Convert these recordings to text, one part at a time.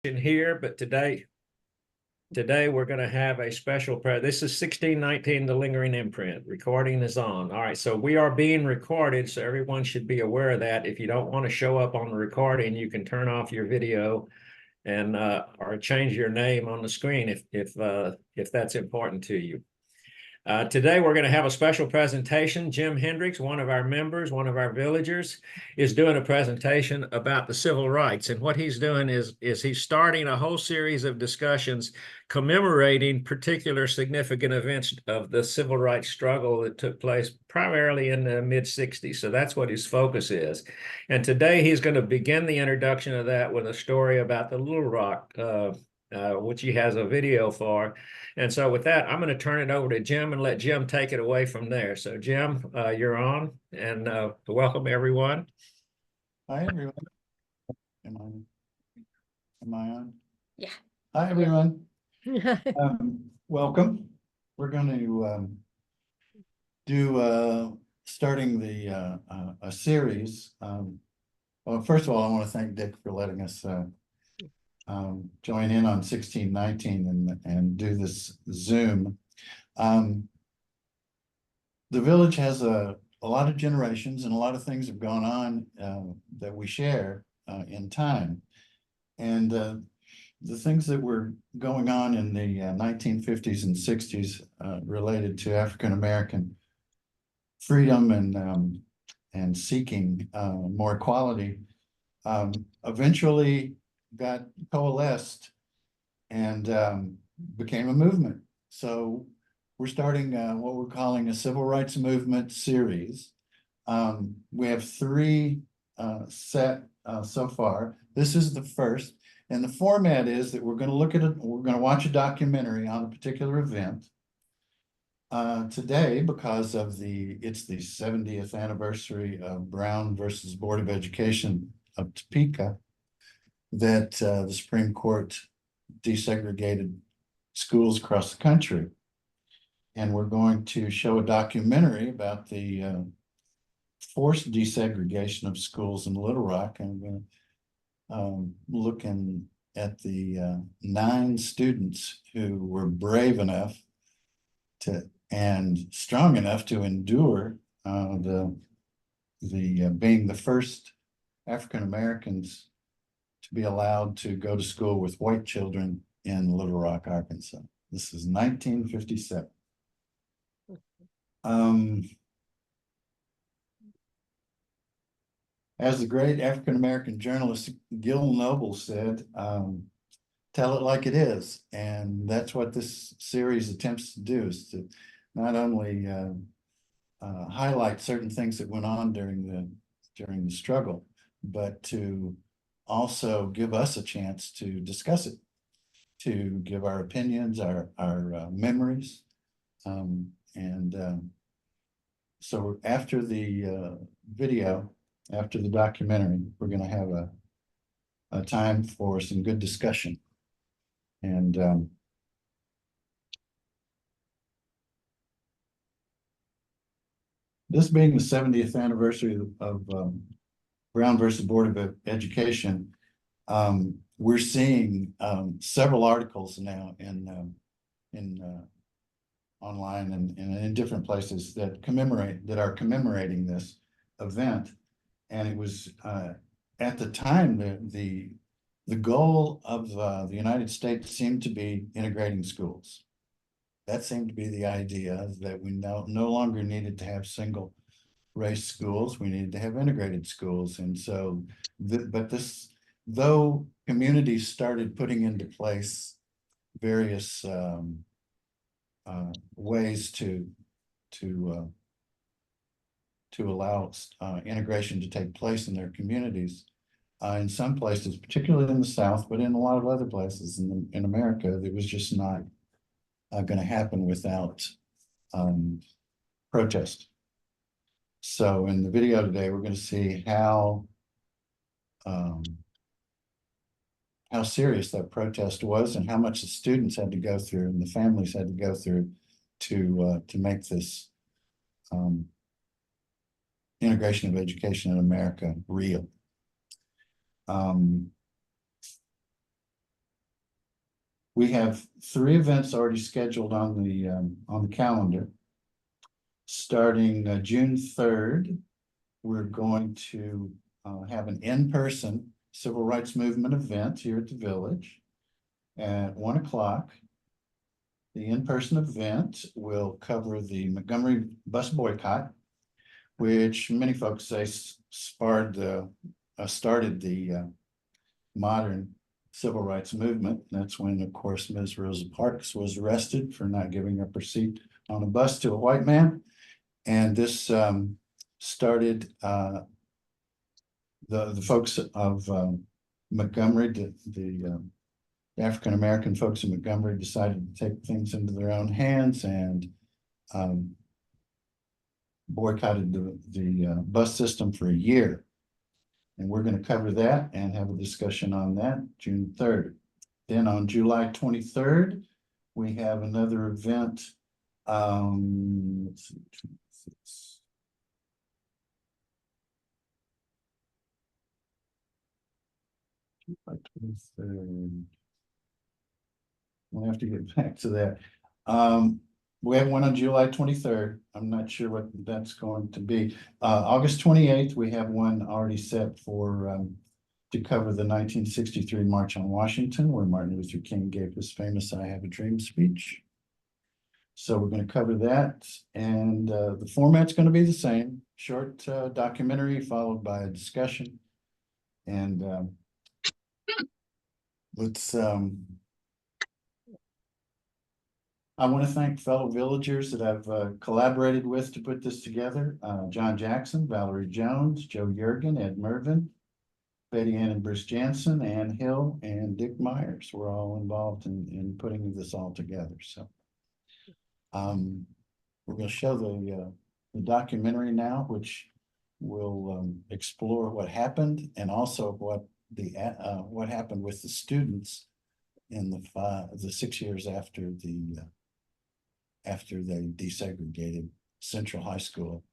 Here, but today we're going to have a special this is 1619, the Lingering Imprint. Recording is on. All right, so we are being recorded, so everyone should be aware of that. If you don't want to show up on the recording, you can turn off your video and or change your name on the screen if that's important to you. Today, we're going to have a special presentation. Jim Hendricks, one of our members, one of our villagers, is doing a presentation about the civil rights. And what he's doing is he's starting a whole series of discussions commemorating particular significant events of the civil rights struggle that took place primarily in the mid-60s. So that's what his focus is. And today, he's going to begin the introduction of that with a story about the Little Rock, which he has a video for. And so with that, I'm going to turn it over to Jim and let Jim take it away from there. So Jim, you're on, and welcome everyone. Hi everyone. Am I on? Yeah. Hi everyone. Welcome. We're going to do starting the a series. Well, first of all, I want to thank Dick for letting us join in on 1619 and do this Zoom. The village has a lot of generations, and a lot of things have gone on that we share in time. And the things that were going on in the 1950s and 60s related to African American freedom and seeking more equality eventually got coalesced and became a movement. So we're starting what we're calling a civil rights movement series. We have three set so far. This is the first, and the format is that we're going to look at it. We're going to watch a documentary on a particular event today because of it's the 70th anniversary of Brown versus Board of Education of Topeka, that the Supreme Court desegregated schools across the country. And we're going to show a documentary about the forced desegregation of schools in Little Rock. And we're going to look at the 9 students who were brave enough and strong enough to endure being the first African Americans to be allowed to go to school with white children in Little Rock, Arkansas. This is 1957. As the great African American journalist Gil Noble said, tell it like it is. And that's what this series attempts to do, is to not only highlight certain things that went on during the struggle, but to also give us a chance to discuss it, to give our opinions, our memories. So after the video, after the documentary, we're going to have a time for some good discussion. And this being the 70th anniversary of Brown versus Board of Education, we're seeing several articles now in online and in different places that are commemorating this event. And it was at the time the goal of the United States seemed to be integrating schools. That seemed to be the idea, that we no longer needed to have single race schools. We needed to have integrated schools. And so, though communities started putting into place various ways to allow integration to take place in their communities, in some places, particularly in the South, but in a lot of other places in America, it was just not going to happen without protest. So in the video today, we're going to see how serious that protest was, and how much the students had to go through and the families had to go through to make this integration of education in America real. We have 3 events already scheduled on the calendar. Starting June 3rd, we're going to have an in-person civil rights movement event here at the Village at 1 o'clock. The in-person event will cover the Montgomery bus boycott, which many folks say started the modern civil rights movement. That's when, of course, Ms. Rosa Parks was arrested for not giving up her seat on a bus to a white man. And this started the folks of Montgomery, the African-American folks in Montgomery decided to take things into their own hands and boycotted the bus system for a year. And we're going to cover that and have a discussion on that June 3rd. Then on July 23rd, we have another event. Let's see, 26. July 23rd. We'll have to get back to that. We have one on July 23rd. I'm not sure what that's going to be. August 28th, we have one already set for to cover the 1963 March on Washington, where Martin Luther King gave his famous "I Have a Dream" speech. So we're going to cover that, and the format's going to be the same: short documentary followed by a discussion. And let's. I want to thank fellow villagers that I've collaborated with to put this together. John Jackson, Valerie Jones, Joe Yergin, Ed Mervin, Betty Ann and Bruce Jansen, Ann Hill, and Dick Myers were all involved in putting this all together. So we're going to show the documentary now, which will explore what happened and also what happened with the students in the 6 years after they desegregated Central High School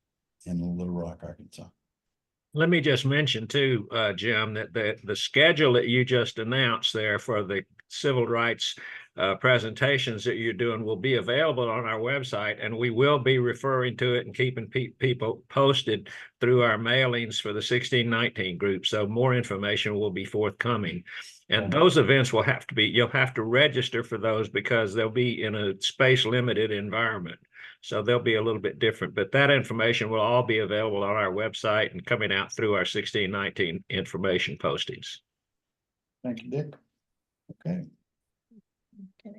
in Little Rock, Arkansas. Let me just mention too, Jim, that the schedule that you just announced there for the civil rights presentations that you're doing will be available on our website, and we will be referring to it and keeping people posted through our mailings for the 1619 group. So more information will be forthcoming. And those events will have to be, you'll have to register for those because they'll be in a space limited environment. So they'll be a little bit different, but that information will all be available on our website and coming out through our 1619 information postings. Thank you, Dick. Okay. Okay.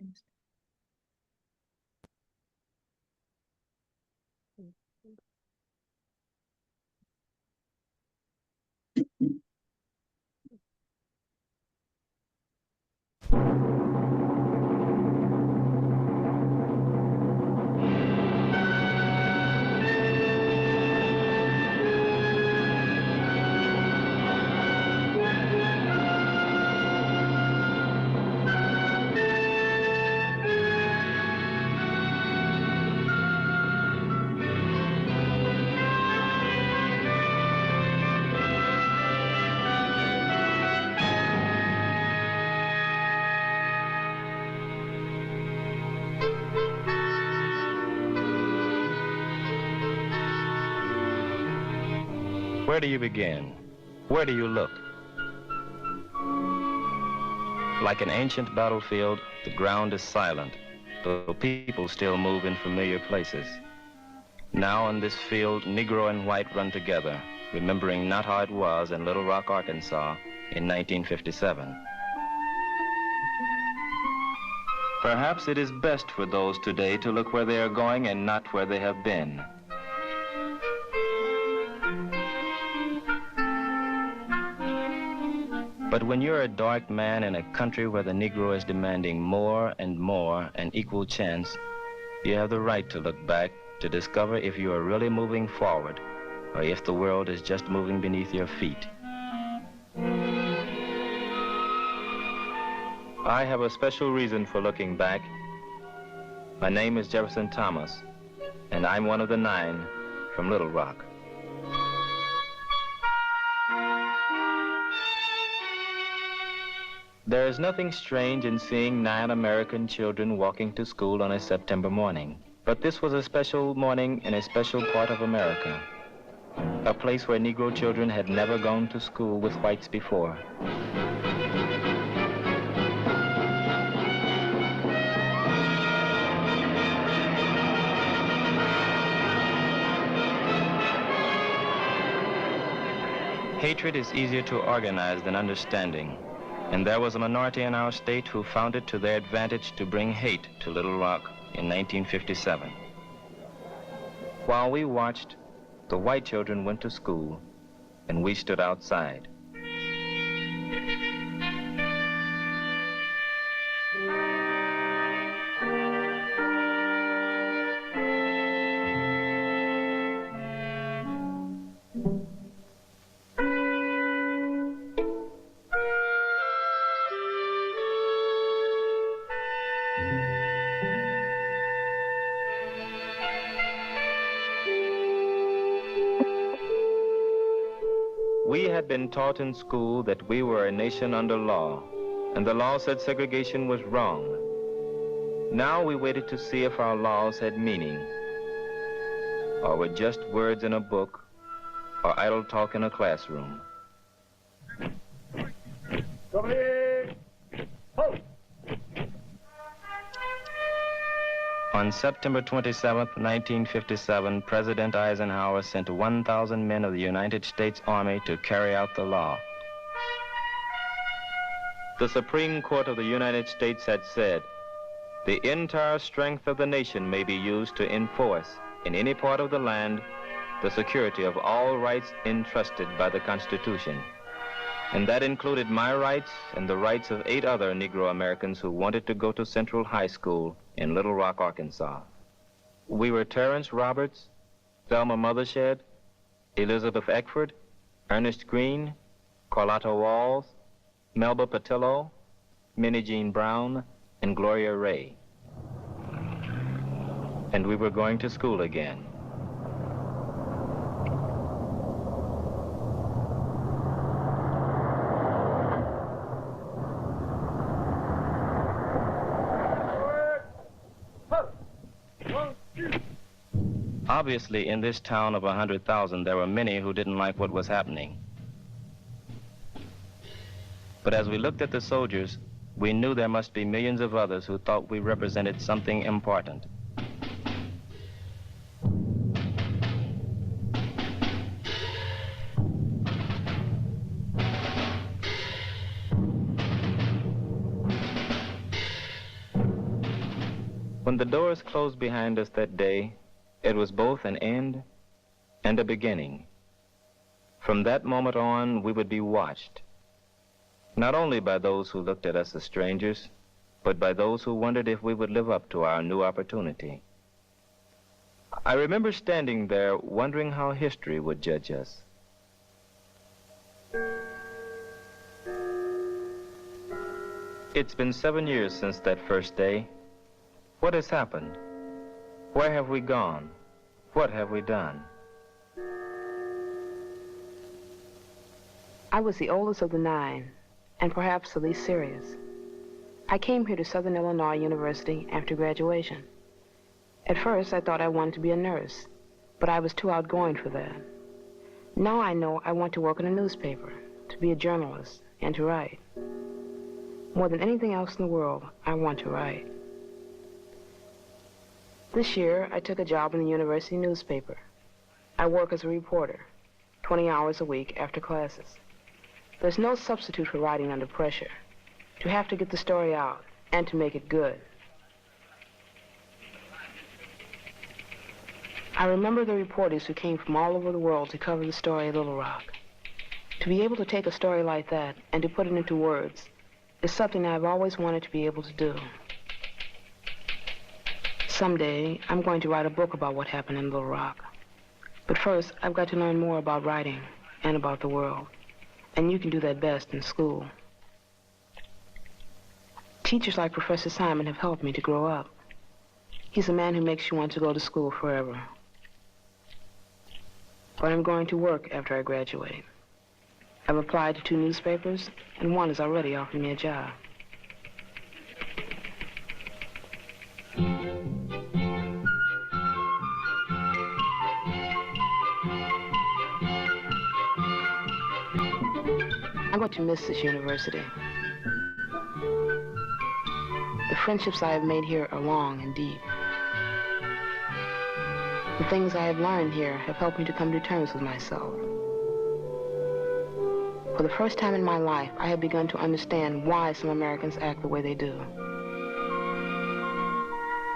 Where do you begin? Where do you look? Like an ancient battlefield, the ground is silent, though people still move in familiar places. Now on this field, Negro and white run together, remembering not how it was in Little Rock, Arkansas in 1957. Perhaps it is best for those today to look where they are going and not where they have been. But when you're a dark man in a country where the Negro is demanding more and more an equal chance, you have the right to look back to discover if you are really moving forward or if the world is just moving beneath your feet. I have a special reason for looking back. My name is Jefferson Thomas, and I'm one of the 9 from Little Rock. There is nothing strange in seeing 9 American children walking to school on a September morning. But this was a special morning in a special part of America, a place where Negro children had never gone to school with whites before. Hatred is easier to organize than understanding, and there was a minority in our state who found it to their advantage to bring hate to Little Rock in 1957. While we watched, the white children went to school, and we stood outside. We had been taught in school that we were a nation under law, and the law said segregation was wrong. Now we waited to see if our laws had meaning, or were just words in a book, or idle talk in a classroom. On September 27, 1957, President Eisenhower sent 1,000 men of the United States Army to carry out the law. The Supreme Court of the United States had said, the entire strength of the nation may be used to enforce, in any part of the land, the security of all rights entrusted by the Constitution. And that included my rights and the rights of 8 other Negro Americans who wanted to go to Central High School in Little Rock, Arkansas. We were Terrence Roberts, Thelma Mothershed, Elizabeth Eckford, Ernest Green, Carlotta Walls, Melba Patillo, Minnie Jean Brown, and Gloria Ray. And we were going to school again. Obviously, in this town of 100,000, there were many who didn't like what was happening. But as we looked at the soldiers, we knew there must be millions of others who thought we represented something important. When the doors closed behind us that day, it was both an end and a beginning. From that moment on, we would be watched, not only by those who looked at us as strangers, but by those who wondered if we would live up to our new opportunity. I remember standing there wondering how history would judge us. It's been 7 years since that first day. What has happened? Where have we gone? What have we done? I was the oldest of the 9, and perhaps the least serious. I came here to Southern Illinois University after graduation. At first, I thought I wanted to be a nurse, but I was too outgoing for that. Now I know I want to work in a newspaper, to be a journalist, and to write. More than anything else in the world, I want to write. This year, I took a job in the university newspaper. I work as a reporter, 20 hours a week after classes. There's no substitute for writing under pressure, to have to get the story out and to make it good. I remember the reporters who came from all over the world to cover the story of Little Rock. To be able to take a story like that and to put it into words is something I've always wanted to be able to do. Someday, I'm going to write a book about what happened in Little Rock. But first, I've got to learn more about writing and about the world. And you can do that best in school. Teachers like Professor Simon have helped me to grow up. He's a man who makes you want to go to school forever. But I'm going to work after I graduate. I've applied to 2 newspapers, and one has already offered me a job. I'm going to miss this university. The friendships I have made here are long and deep. The things I have learned here have helped me to come to terms with myself. For the first time in my life, I have begun to understand why some Americans act the way they do.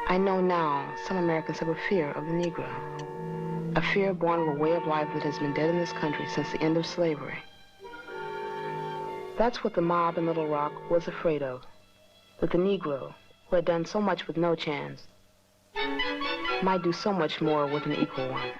I know now some Americans have a fear of the Negro, a fear born of a way of life that has been dead in this country since the end of slavery. That's what the mob in Little Rock was afraid of, that the Negro, who had done so much with no chance, might do so much more with an equal one.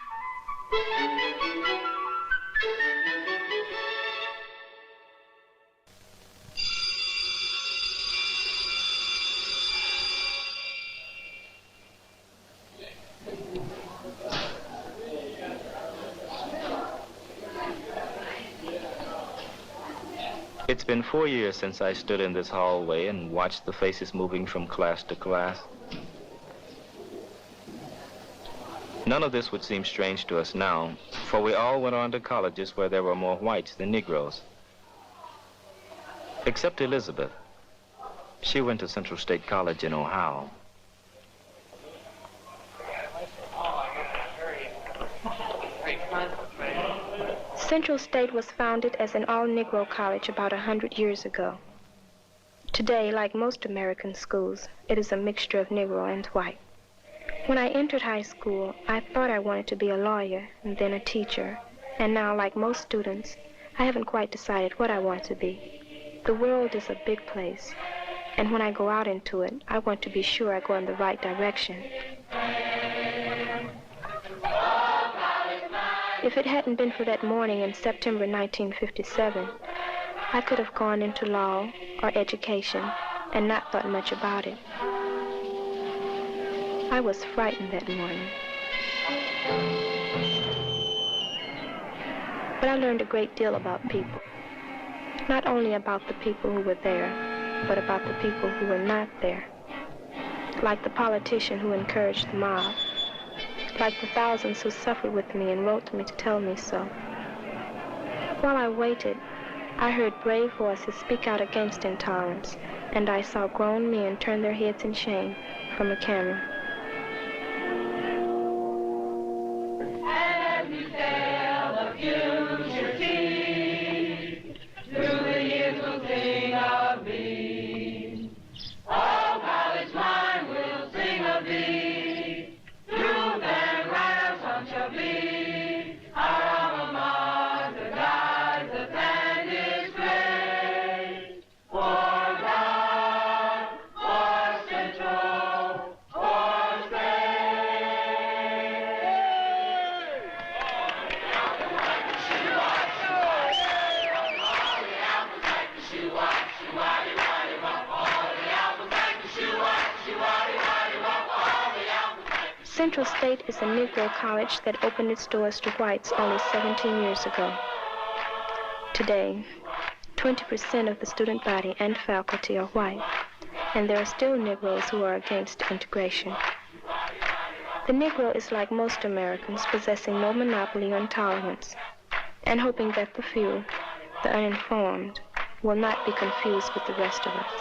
It's been 4 years since I stood in this hallway and watched the faces moving from class to class. None of this would seem strange to us now, for we all went on to colleges where there were more whites than Negroes. Except Elizabeth. She went to Central State College in Ohio. Central State was founded as an all-Negro college about 100 years ago. Today, like most American schools, it is a mixture of Negro and white. When I entered high school, I thought I wanted to be a lawyer and then a teacher. And now, like most students, I haven't quite decided what I want to be. The world is a big place, and when I go out into it, I want to be sure I go in the right direction. If it hadn't been for that morning in September 1957, I could have gone into law or education and not thought much about it. I was frightened that morning. But I learned a great deal about people. Not only about the people who were there, but about the people who were not there. Like the politician who encouraged the mob. Like the thousands who suffered with me and wrote to me to tell me so. While I waited, I heard brave voices speak out against intolerance, and I saw grown men turn their heads in shame from a camera. As we sail the future sea, through the years we'll sing of thee. All college mind will sing of thee. Truth and right our song shall be. Our alma mater guides us and displays. For God, for Central, for State. Central State is a Negro college that opened its doors to whites only 17 years ago. Today, 20% of the student body and faculty are white, and there are still Negroes who are against integration. The Negro is like most Americans, possessing no monopoly on tolerance, and hoping that the few, the uninformed, will not be confused with the rest of us.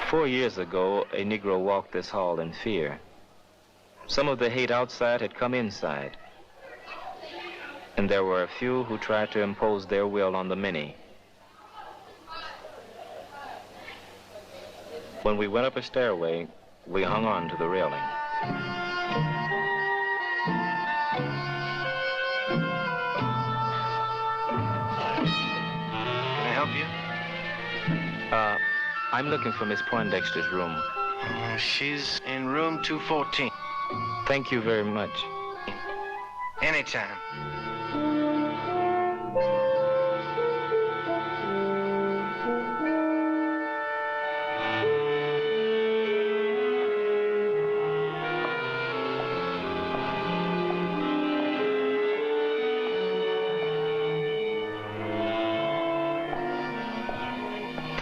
4 years ago, a Negro walked this hall in fear. Some of the hate outside had come inside, and there were a few who tried to impose their will on the many. When we went up a stairway, we hung on to the railing. Can I help you? I'm looking for Miss Poindexter's room. She's in room 214. Thank you very much. Anytime.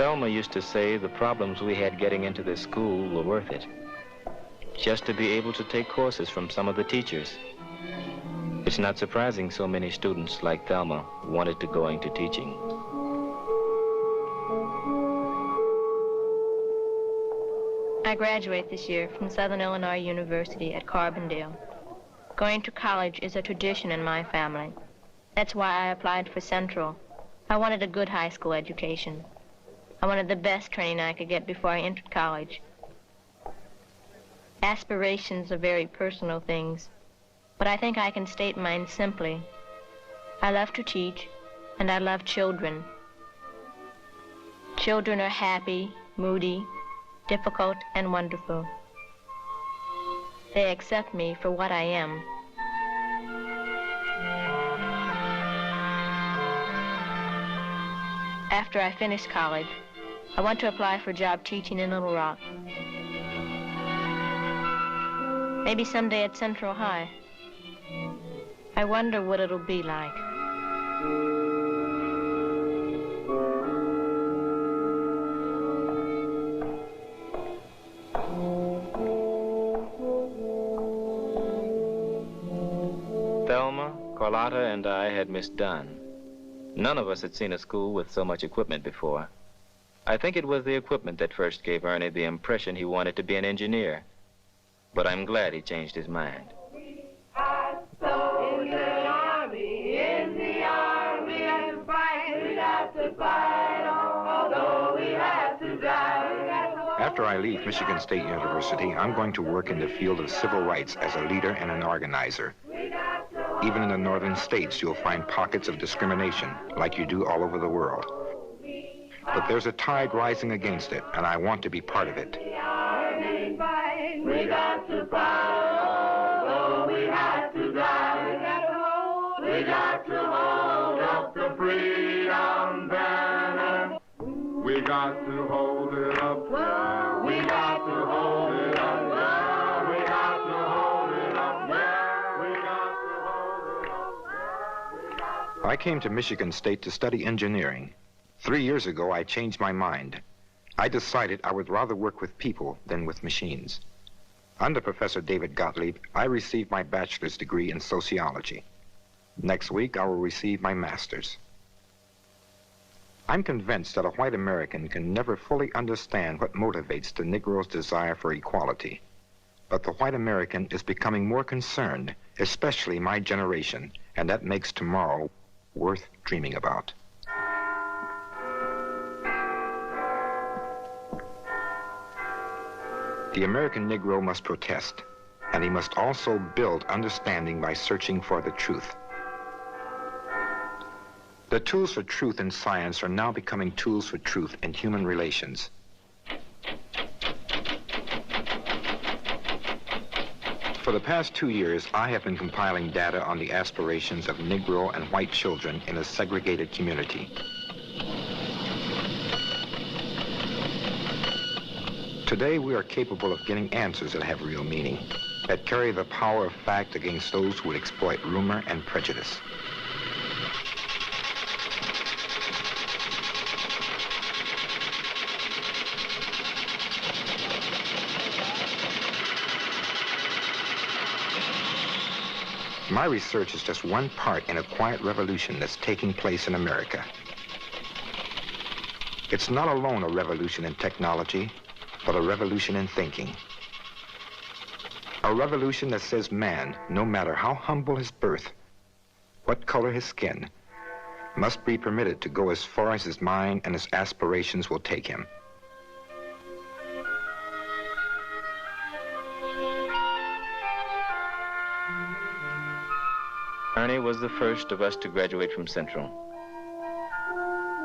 Thelma used to say the problems we had getting into this school were worth it. Just to be able to take courses from some of the teachers. It's not surprising so many students like Thelma wanted to go into teaching. I graduate this year from Southern Illinois University at Carbondale. Going to college is a tradition in my family. That's why I applied for Central. I wanted a good high school education. I wanted the best training I could get before I entered college. Aspirations are very personal things, but I think I can state mine simply. I love to teach, and I love children. Children are happy, moody, difficult, and wonderful. They accept me for what I am. After I finished college, I want to apply for a job teaching in Little Rock. Maybe someday at Central High. I wonder what it'll be like. Thelma, Carlotta, and I had Miss Dunn. None of us had seen a school with so much equipment before. I think it was the equipment that first gave Ernie the impression he wanted to be an engineer. But I'm glad he changed his mind. After I leave Michigan State University, I'm going to work in the field of civil rights as a leader and an organizer. Even in the northern states, you'll find pockets of discrimination, like you do all over the world. But there's a tide rising against it, and I want to be part of it. We got to fight, oh, we have to die. We got to hold up the freedom banner. We got to hold it up. We got to hold it up. We got to hold it up. We got to hold it up. I came to Michigan State to study engineering. 3 years ago, I changed my mind. I decided I would rather work with people than with machines. Under Professor David Gottlieb, I received my bachelor's degree in sociology. Next week, I will receive my master's. I'm convinced that a white American can never fully understand what motivates the Negro's desire for equality. But the white American is becoming more concerned, especially my generation, and that makes tomorrow worth dreaming about. The American Negro must protest, and he must also build understanding by searching for the truth. The tools for truth in science are now becoming tools for truth in human relations. For the past 2 years, I have been compiling data on the aspirations of Negro and white children in a segregated community. Today, we are capable of getting answers that have real meaning, that carry the power of fact against those who would exploit rumor and prejudice. My research is just one part in a quiet revolution that's taking place in America. It's not alone a revolution in technology, but a revolution in thinking. A revolution that says man, no matter how humble his birth, what color his skin, must be permitted to go as far as his mind and his aspirations will take him. Ernie was the first of us to graduate from Central.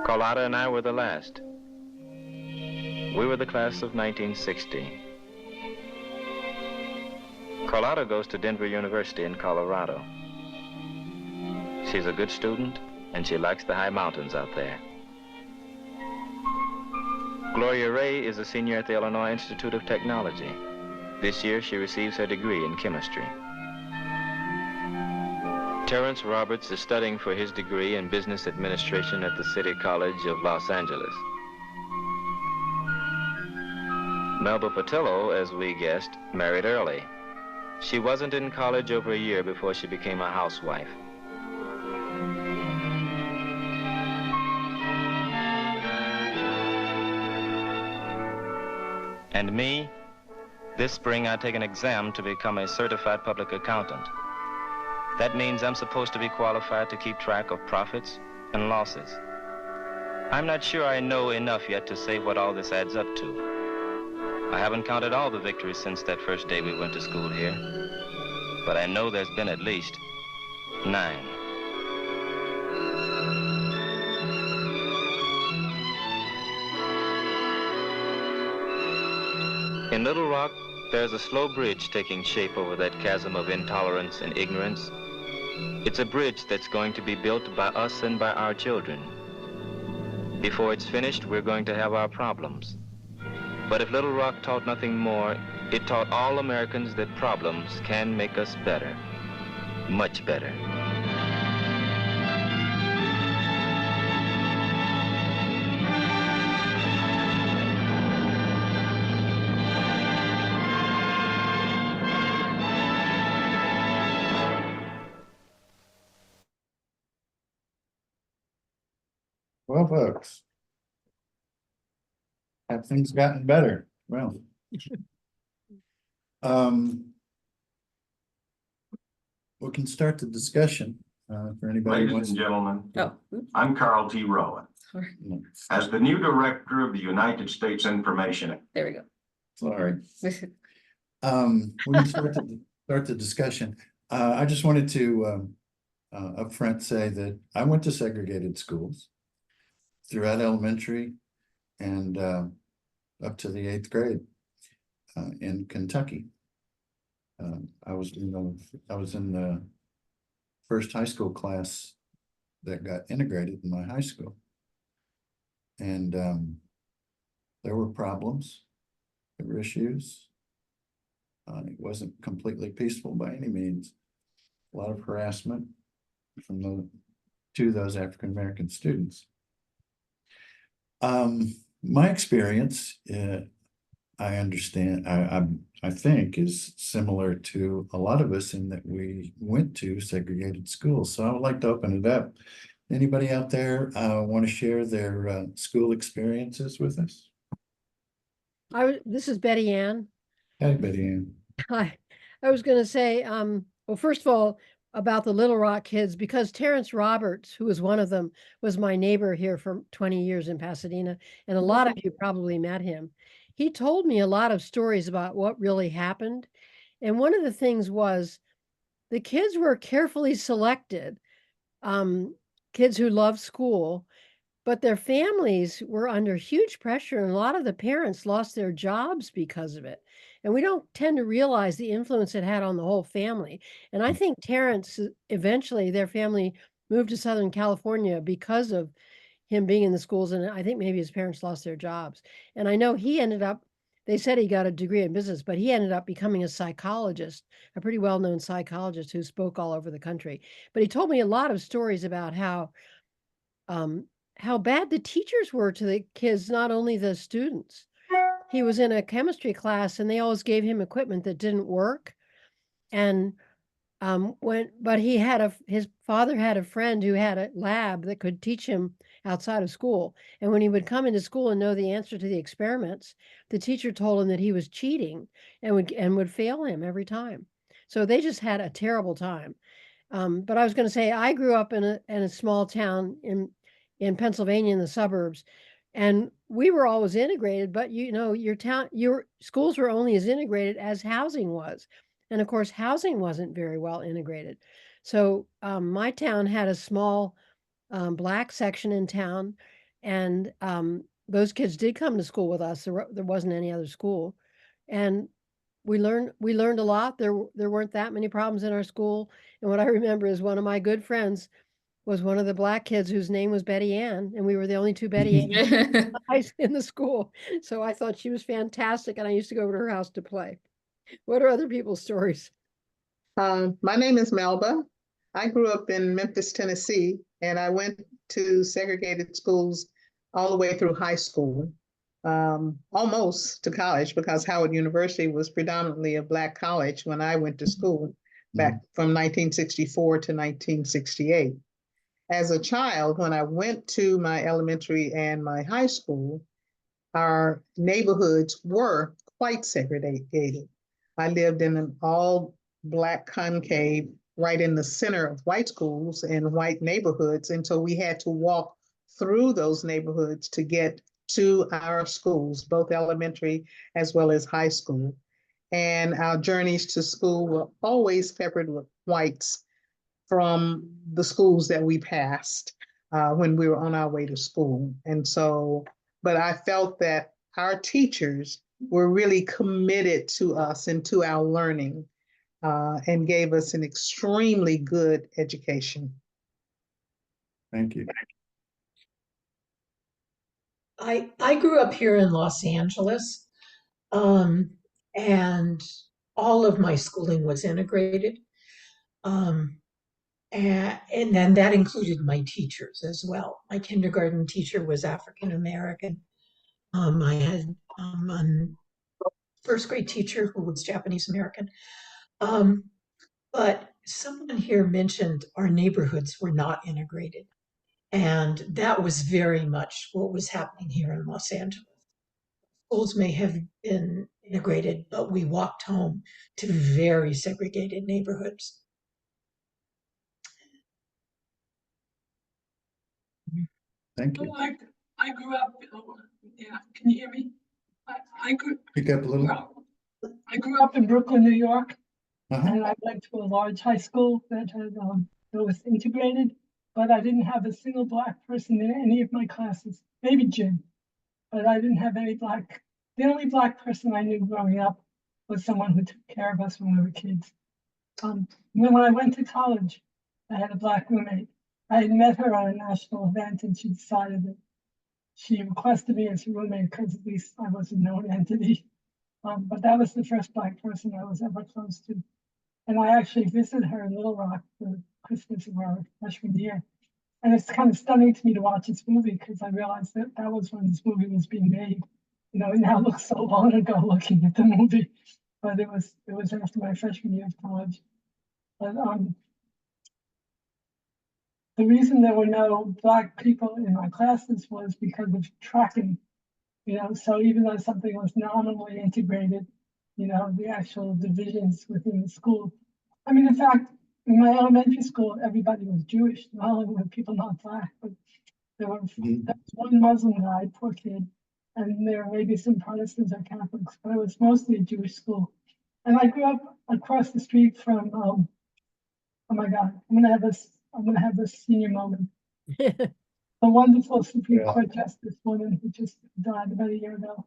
Carlotta and I were the last. We were the class of 1960. Carlotta goes to Denver University in Colorado. She's a good student, and she likes the high mountains out there. Gloria Ray is a senior at the Illinois Institute of Technology. This year, she receives her degree in chemistry. Terrence Roberts is studying for his degree in business administration at the City College of Los Angeles. Melba Patillo, as we guessed, married early. She wasn't in college over a year before she became a housewife. And me, this spring I take an exam to become a certified public accountant. That means I'm supposed to be qualified to keep track of profits and losses. I'm not sure I know enough yet to say what all this adds up to. I haven't counted all the victories since that first day we went to school here, but I know there's been at least 9. In Little Rock, there's a slow bridge taking shape over that chasm of intolerance and ignorance. It's a bridge that's going to be built by us and by our children. Before it's finished, we're going to have our problems. But if Little Rock taught nothing more, it taught all Americans that problems can make us better, much better. Well, folks. Have things gotten better? Well. We can start the discussion, for anybody who Ladies wants. and gentlemen, Oh, I'm Carl T. Rowan. As the new director of the United States Information. there we go. Sorry. We can start the discussion. I just wanted to upfront say that I went to segregated schools throughout elementary and up to the 8th grade in Kentucky. I was in the first high school class that got integrated in my high school, and there were problems, there were issues. It wasn't completely peaceful by any means. A lot of harassment from those African American students. My experience, I understand, I think is similar to a lot of us in that we went to segregated schools. So I would like to open it up. Anybody out there want to share their school experiences with us? This is Betty Ann. Hey, Betty Ann. Hi. I was going to say, well, first of all, about the Little Rock kids, because Terrence Roberts, who was one of them, was my neighbor here for 20 years in Pasadena, and a lot of you probably met him. He told me a lot of stories about what really happened. And one of the things was the kids were carefully selected, kids who loved school, but their families were under huge pressure, and a lot of the parents lost their jobs because of it. And we don't tend to realize the influence it had on the whole family. And I think Terrence, eventually their family moved to Southern California because of him being in the schools. And I think maybe his parents lost their jobs. And I know he ended up, they said he got a degree in business, but he ended up becoming a psychologist, a pretty well-known psychologist who spoke all over the country. But he told me a lot of stories about how bad the teachers were to the kids, not only the students. He was in a chemistry class and they always gave him equipment that didn't work. And but his father had a friend who had a lab that could teach him outside of school. And when he would come into school and know the answer to the experiments, the teacher told him that he was cheating and would fail him every time. So they just had a terrible time. But I was going to say, I grew up in a small town in Pennsylvania, in the suburbs, and we were always integrated, but your schools were only as integrated as housing was. And of course, housing wasn't very well integrated. So my town had a small black section in town, and those kids did come to school with us. There wasn't any other school. And we learned a lot. There weren't that many problems in our school. And what I remember is one of my good friends was one of the black kids whose name was Betty Ann, and we were the only 2 Betty Ann in the school. So I thought she was fantastic, and I used to go over to her house to play. What are other people's stories? My name is Melba. I grew up in Memphis, Tennessee, and I went to segregated schools all the way through high school. almost to college because Howard University was predominantly a Black college when I went to school back from 1964 to 1968. As a child, when I went to my elementary and my high school, our neighborhoods were quite segregated. I lived in an all Black concave right in the center of white schools and white neighborhoods. And so we had to walk through those neighborhoods to get to our schools, both elementary as well as high school. And our journeys to school were always peppered with whites from the schools that we passed when we were on our way to school. And so, but I felt that our teachers were really committed to us and to our learning and gave us an extremely good education. Thank you. I grew up here in Los Angeles, and all of my schooling was integrated. And then that included my teachers as well. My kindergarten teacher was African American. I had a first grade teacher who was Japanese American. But someone here mentioned our neighborhoods were not integrated. And that was very much what was happening here in Los Angeles. Schools may have been integrated, but we walked home to very segregated neighborhoods. Thank you. I grew up, yeah, can you hear me? I grew, Pick up a little. I grew up in Brooklyn, New York, Uh-huh. and I went to a large high school that was integrated, but I didn't have a single Black person in any of my classes, maybe Jim, but I didn't have any Black. The only Black person I knew growing up was someone who took care of us when we were kids. When I went to college, I had a Black roommate. I had met her on a national event, and she decided that she requested me as a roommate because at least I was a known entity. But that was the first Black person I was ever close to. And I actually visited her in Little Rock for Christmas of our freshman year. And it's kind of stunning to me to watch this movie because I realized that that was when this movie was being made. You know, it now looks so long ago looking at the movie, but it was after my freshman year of college. But the reason there were no Black people in my classes was because of tracking. You know, so even though something was nominally integrated, you know, the actual divisions within the school. I mean, in fact, in my elementary school, everybody was Jewish. Not only were people not Black, but there was one Muslim guy, poor kid, and there were maybe some Protestants or Catholics, but it was mostly a Jewish school. And I grew up across the street from, oh my God, I'm gonna have this senior moment. A wonderful Supreme Court Justice woman who just died about a year ago.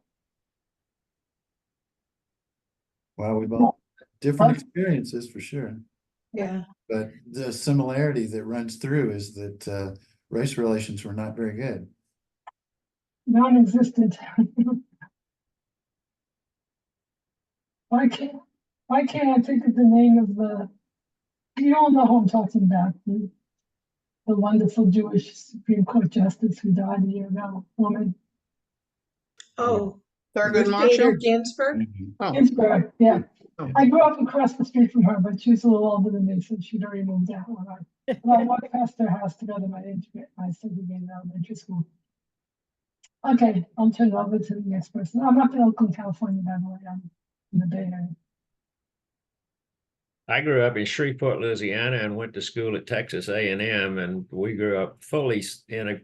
Wow, we've all different experiences for sure. Yeah. But the similarity that runs through is that race relations were not very good. Non-existent. Why can't I think of the name of you all know who I'm talking about, the wonderful Jewish Supreme Court Justice who died a year ago, woman. Oh, Thurgood Ruth Marshall? Bader Ginsburg? Oh. Ginsburg, yeah. I grew up across the street from her, but she was a little older than me, so she'd already moved out when I walked past her house to go to my segregated elementary school. Okay, I'll turn it over to the next person. I'm up in Oakland, California, by the way. I'm in the Bay Area. I grew up in Shreveport, Louisiana, and went to school at Texas A&M, and we grew up fully in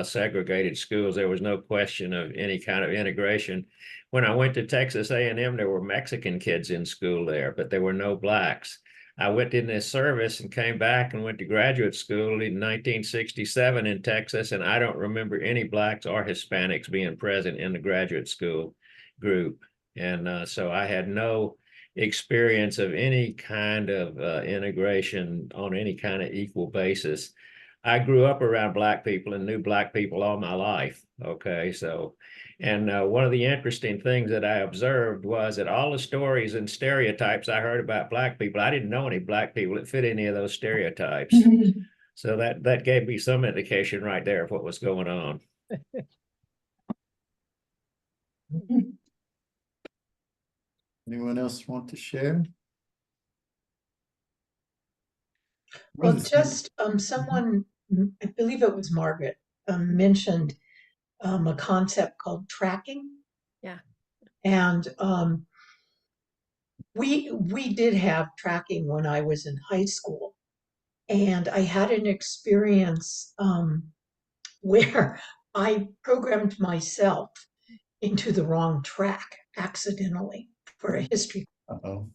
segregated schools. There was no question of any kind of integration. When I went to Texas A&M, there were Mexican kids in school there, but there were no Blacks. I went in this service and came back and went to graduate school in 1967 in Texas, and I don't remember any Blacks or Hispanics being present in the graduate school group. And so I had no experience of any kind of integration on any kind of equal basis. I grew up around Black people and knew Black people all my life. Okay, so, and one of the interesting things that I observed was that all the stories and stereotypes I heard about Black people, I didn't know any Black people that fit any of those stereotypes. So that gave me some indication right there of what was going on. Anyone else want to share? Well, just someone, I believe it was Margaret, mentioned a concept called tracking. Yeah. And we did have tracking when I was in high school. And I had an experience where I programmed myself into the wrong track accidentally for a history. Uh-oh.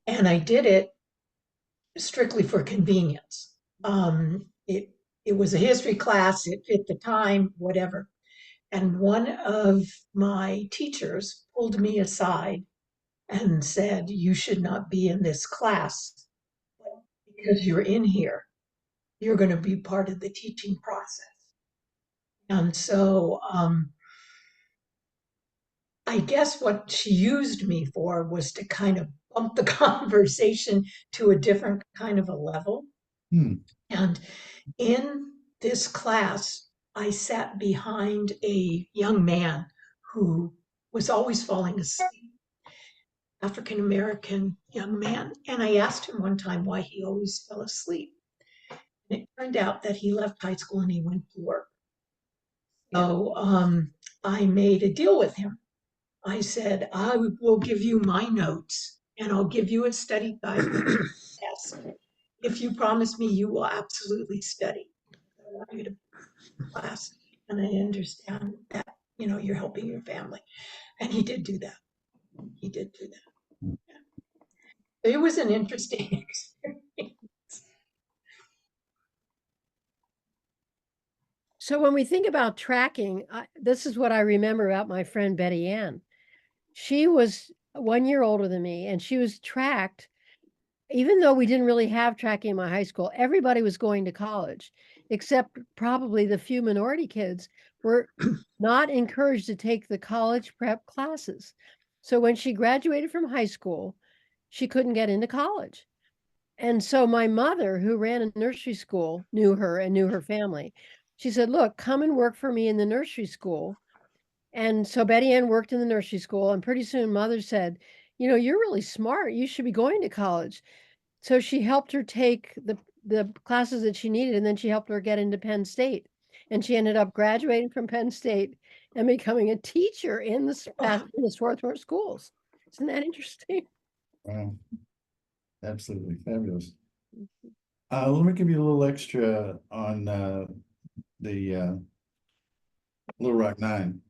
And I did it strictly for convenience. It was a history class, it fit the time, whatever. And one of my teachers pulled me aside and said, "You should not be in this class because you're in here. You're going to be part of the teaching process." And so I guess what she used me for was to kind of bump the conversation to a different kind of a level. And in this class, I sat behind a young man who was always falling asleep, African American young man. And I asked him one time why he always fell asleep. And it turned out that he left high school and he went to work. So I made a deal with him. I said, "I will give you my notes and I'll give you a study guide test if you promise me you will absolutely study. I want you to class, and I understand that, you know, you're helping your family." And he did do that. He did do that. Yeah. It was an interesting experience. So when we think about tracking, this is what I remember about my friend Betty Ann. She was 1 year older than me, and she was tracked. Even though we didn't really have tracking in my high school, everybody was going to college, except probably the few minority kids were not encouraged to take the college prep classes. So when she graduated from high school, she couldn't get into college. And so my mother, who ran a nursery school, knew her and knew her family. She said, "Look, come and work for me in the nursery school." And so Betty Ann worked in the nursery school, and pretty soon mother said, "You know, you're really smart. You should be going to college." So she helped her take the classes that she needed, and then she helped her get into Penn State. And she ended up graduating from Penn State and becoming a teacher in the Swarthmore schools. Isn't that interesting? Wow. Absolutely fabulous. Let me give you a little extra on the Little Rock Nine.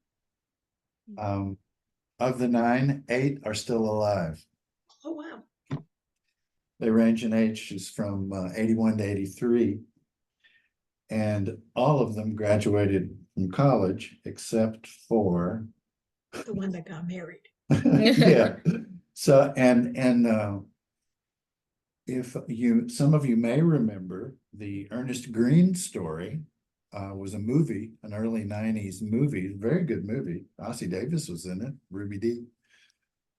Of the 9, 8 are still alive. Oh, wow. They range in ages from 81 to 83. And all of them graduated from college except for the one that got married. yeah. So and if some of you may remember the Ernest Green story, was a movie, an early 90s movie, very good movie. Ossie Davis was in it, Ruby Dee,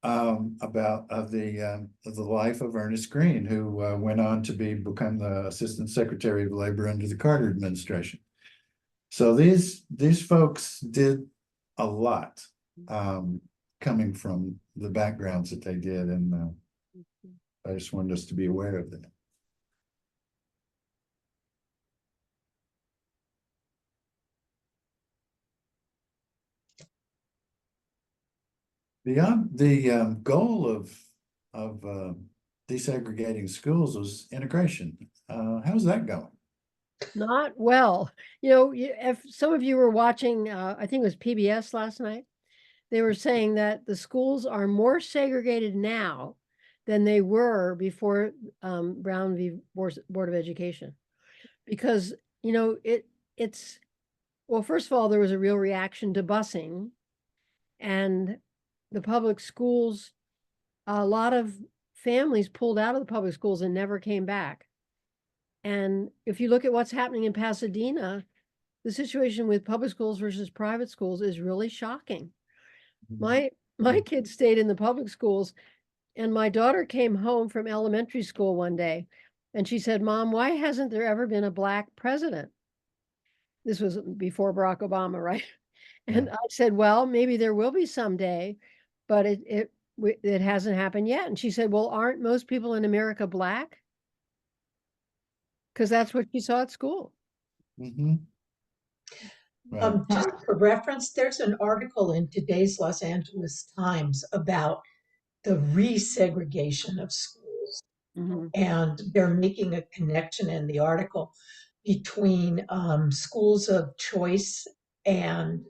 about the life of Ernest Green, who went on to become the Assistant Secretary of Labor under the Carter administration. So these folks did a lot, coming from the backgrounds that they did, and I just wanted us to be aware of that. The goal of desegregating schools was integration. How's that going? Not well. You know, if some of you were watching, I think it was PBS last night, they were saying that the schools are more segregated now than they were before Brown v. Board of Education. Because, you know, it's, well, first of all, there was a real reaction to busing, and the public schools, a lot of families pulled out of the public schools and never came back. And if you look at what's happening in Pasadena, the situation with public schools versus private schools is really shocking. My kids stayed in the public schools, and my daughter came home from elementary school one day and she said, "Mom, why hasn't there ever been a Black president?" This was before Barack Obama, right? And I said, well, maybe there will be someday, but it hasn't happened yet. And she said, well, aren't most people in America black? Because that's what she saw at school. Mm-hmm. Right. Just for reference, there's an article in today's Los Angeles Times about the resegregation of schools. And they're making a connection in the article between schools of choice and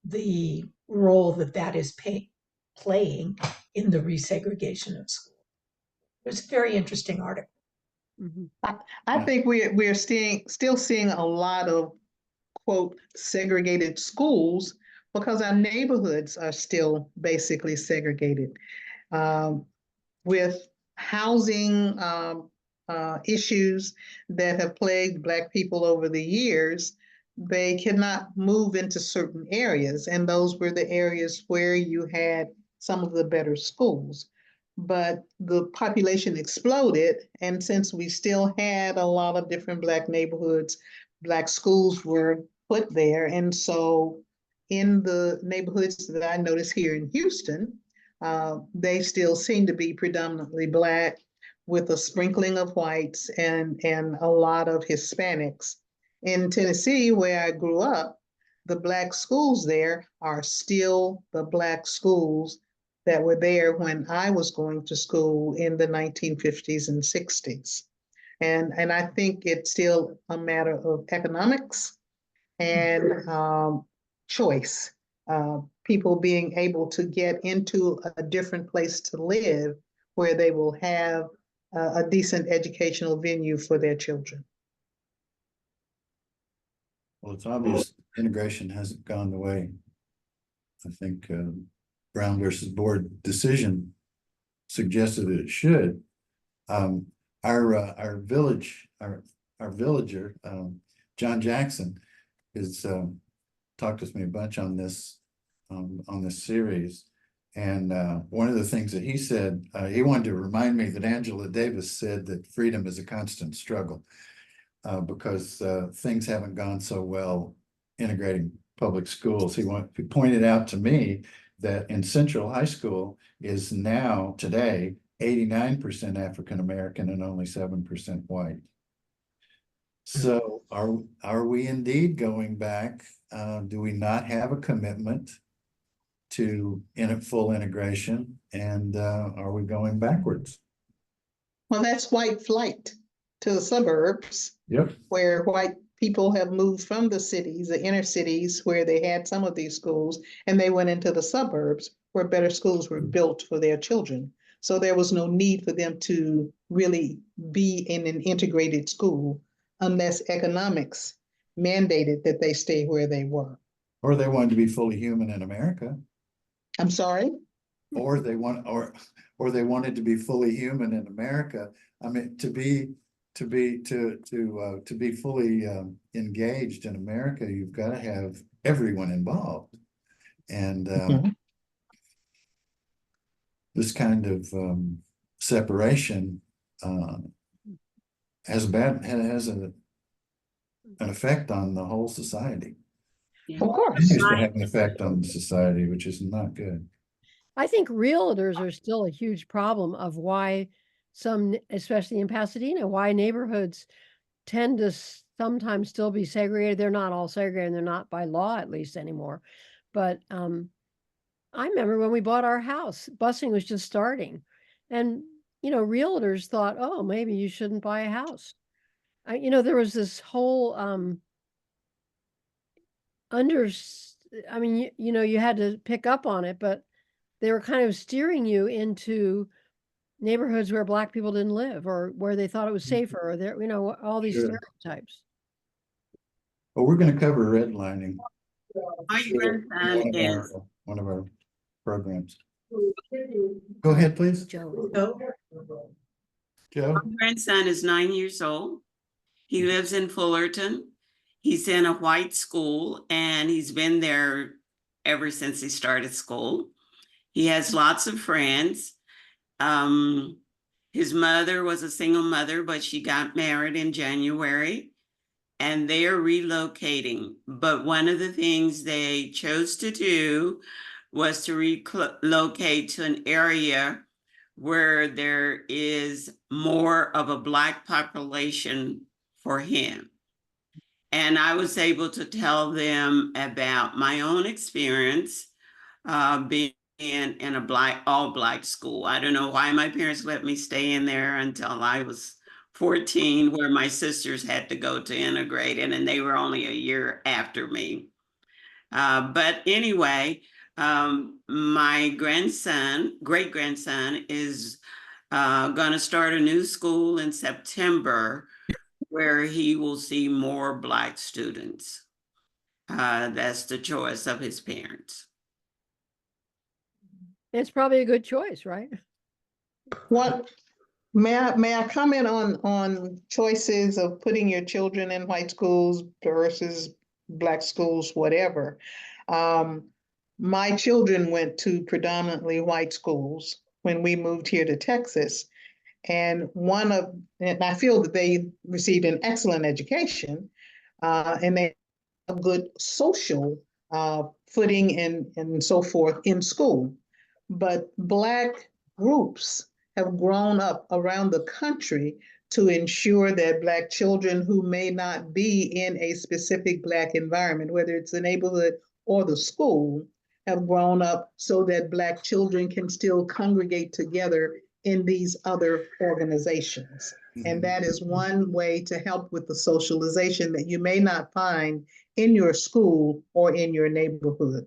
the role that is playing in the resegregation of schools. It was a very interesting article. I think we're still seeing a lot of, quote, segregated schools because our neighborhoods are still basically segregated. With housing issues that have plagued Black people over the years, they cannot move into certain areas, and those were the areas where you had some of the better schools. But the population exploded, and since we still had a lot of different Black neighborhoods, Black schools were put there. And so in the neighborhoods that I noticed here in Houston, they still seem to be predominantly Black with a sprinkling of whites and a lot of Hispanics. In Tennessee, where I grew up, the Black schools there are still the Black schools that were there when I was going to school in the 1950s and 60s. And I think it's still a matter of economics and choice. People being able to get into a different place to live where they will have a decent educational venue for their children. Well, it's obvious integration hasn't gone the way I think Brown versus Board decision suggested that it should. Our villager, John Jackson, has talked with me a bunch on this series. And one of the things that he said, he wanted to remind me that Angela Davis said that freedom is a constant struggle because things haven't gone so well integrating public schools. He pointed out to me that in Central High School is now today 89% African American and only 7% white. So are we indeed going back? Do we not have a commitment to full integration? And are we going backwards? Well, that's white flight to the suburbs. Yep. Where white people have moved from the cities, the inner cities where they had some of these schools, and they went into the suburbs where better schools were built for their children. So there was no need for them to really be in an integrated school unless economics mandated that they stay where they were. Or they wanted to be fully human in America. I'm sorry? Or they wanted to be fully human in America. I mean, to be fully engaged in America, you've got to have everyone involved. And this kind of separation has an effect on the whole society. Of course. It used to have an effect on the society, which is not good. I think realtors are still a huge problem of why some, especially in Pasadena, why neighborhoods tend to sometimes still be segregated. They're not all segregated, they're not by law at least anymore. But I remember when we bought our house, busing was just starting. And, realtors thought, oh, maybe you shouldn't buy a house. There was this whole you had to pick up on it, but they were kind of steering you into neighborhoods where Black people didn't live or where they thought it was safer or there, all these stereotypes. Well, we're going to cover redlining. My grandson is one of our programs. Go ahead, please. Joe. Joe. My grandson is 9 years old. He lives in Fullerton. He's in a white school and he's been there ever since he started school. He has lots of friends. His mother was a single mother, but she got married in January. and they are relocating. But one of the things they chose to do was to relocate to an area where there is more of a Black population for him. And I was able to tell them about my own experience being in a all Black school. I don't know why my parents let me stay in there until I was 14, where my sisters had to go to integrated, and they were only a year after me. But anyway, my great grandson, is going to start a new school in September where he will see more Black students. That's the choice of his parents. It's probably a good choice, right? What, may I comment on choices of putting your children in white schools versus Black schools, whatever? My children went to predominantly white schools when we moved here to Texas. And I feel that they received an excellent education, and they have a good social footing and so forth in school. But Black groups have grown up around the country to ensure that Black children who may not be in a specific Black environment, whether it's the neighborhood or the school, have grown up so that Black children can still congregate together in these other organizations. And that is one way to help with the socialization that you may not find in your school or in your neighborhood.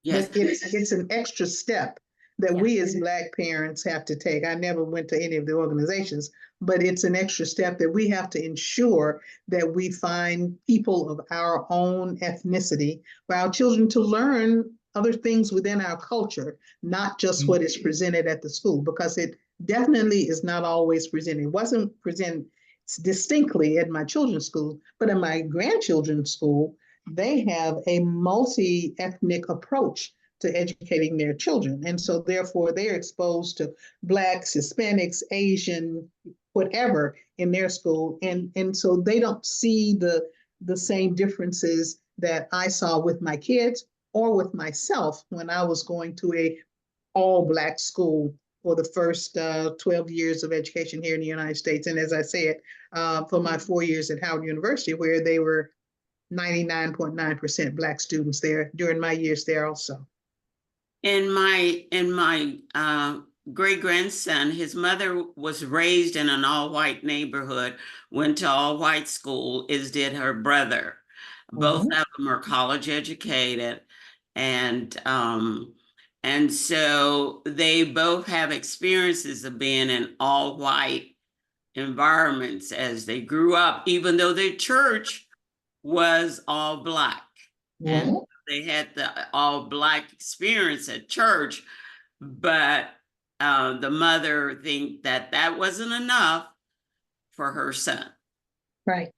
Yes. But it's an extra step that we as Black parents have to take. I never went to any of the organizations, but it's an extra step that we have to ensure that we find people of our own ethnicity for our children to learn other things within our culture, not just what is presented at the school, because it definitely is not always presented. It wasn't presented distinctly at my children's school, but in my grandchildren's school, they have a multi-ethnic approach to educating their children. And so therefore they're exposed to Blacks, Hispanics, Asian, whatever in their school. And so they don't see the same differences that I saw with my kids or with myself when I was going to a all Black school for the first 12 years of education here in the United States. And as I said, for my 4 years at Howard University, where they were 99.9% Black students there during my years there also. In my great grandson, his mother was raised in an all white neighborhood, went to all white school, as did her brother. Both of them are college educated, and so they both have experiences of being in all white environments as they grew up, even though their church was all Black. And they had the all Black experience at church, but the mother think that wasn't enough for her son. Right.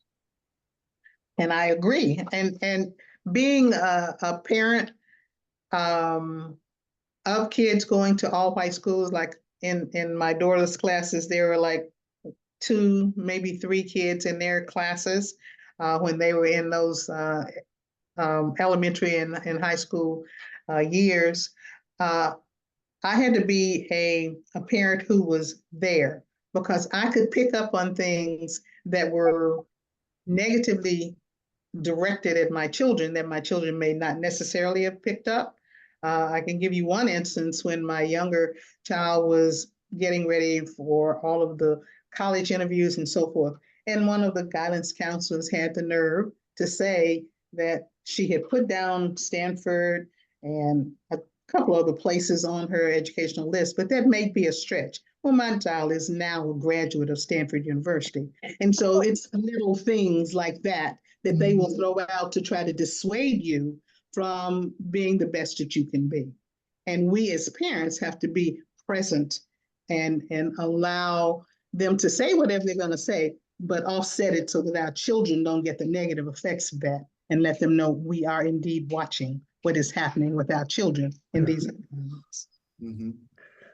And I agree. And being a parent of kids going to all white schools, like in my daughter's classes, there were like 2, maybe 3 kids in their classes when they were in those elementary and high school years. I had to be a parent who was there because I could pick up on things that were negatively directed at my children that my children may not necessarily have picked up. I can give you one instance when my younger child was getting ready for all of the college interviews and so forth. And one of the guidance counselors had the nerve to say that she had put down Stanford and a couple other places on her educational list, but that may be a stretch. Well, my child is now a graduate of Stanford University. And so it's little things like that that they will throw out to try to dissuade you from being the best that you can be. And we as parents have to be present and allow them to say whatever they're going to say, but offset it so that our children don't get the negative effects of that, and let them know we are indeed watching what is happening with our children in these environments.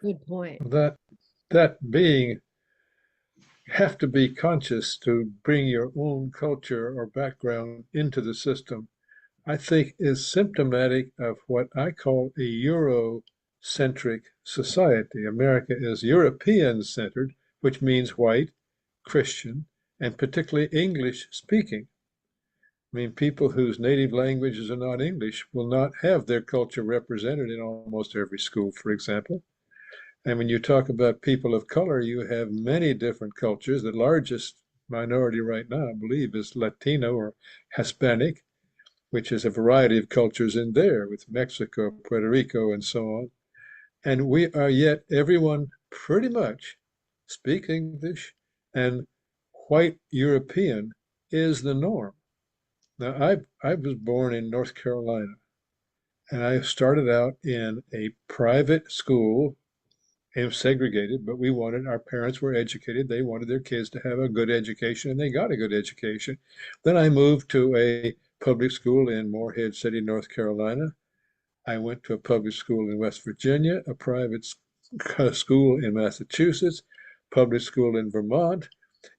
Good point. That being have to be conscious to bring your own culture or background into the system, I think is symptomatic of what I call a Eurocentric society. America is European centered, which means white, Christian, and particularly English speaking. I mean, people whose native languages are not English will not have their culture represented in almost every school, for example. And when you talk about people of color, you have many different cultures. The largest minority right now, I believe, is Latino or Hispanic, which is a variety of cultures in there with Mexico, Puerto Rico, and so on. And we are yet, everyone pretty much speak English, and white European is the norm. Now, I was born in North Carolina, and I started out in a private school, and segregated, but our parents were educated. They wanted their kids to have a good education, and they got a good education. Then I moved to a public school in Morehead City, North Carolina. I went to a public school in West Virginia, a private school in Massachusetts, public school in Vermont,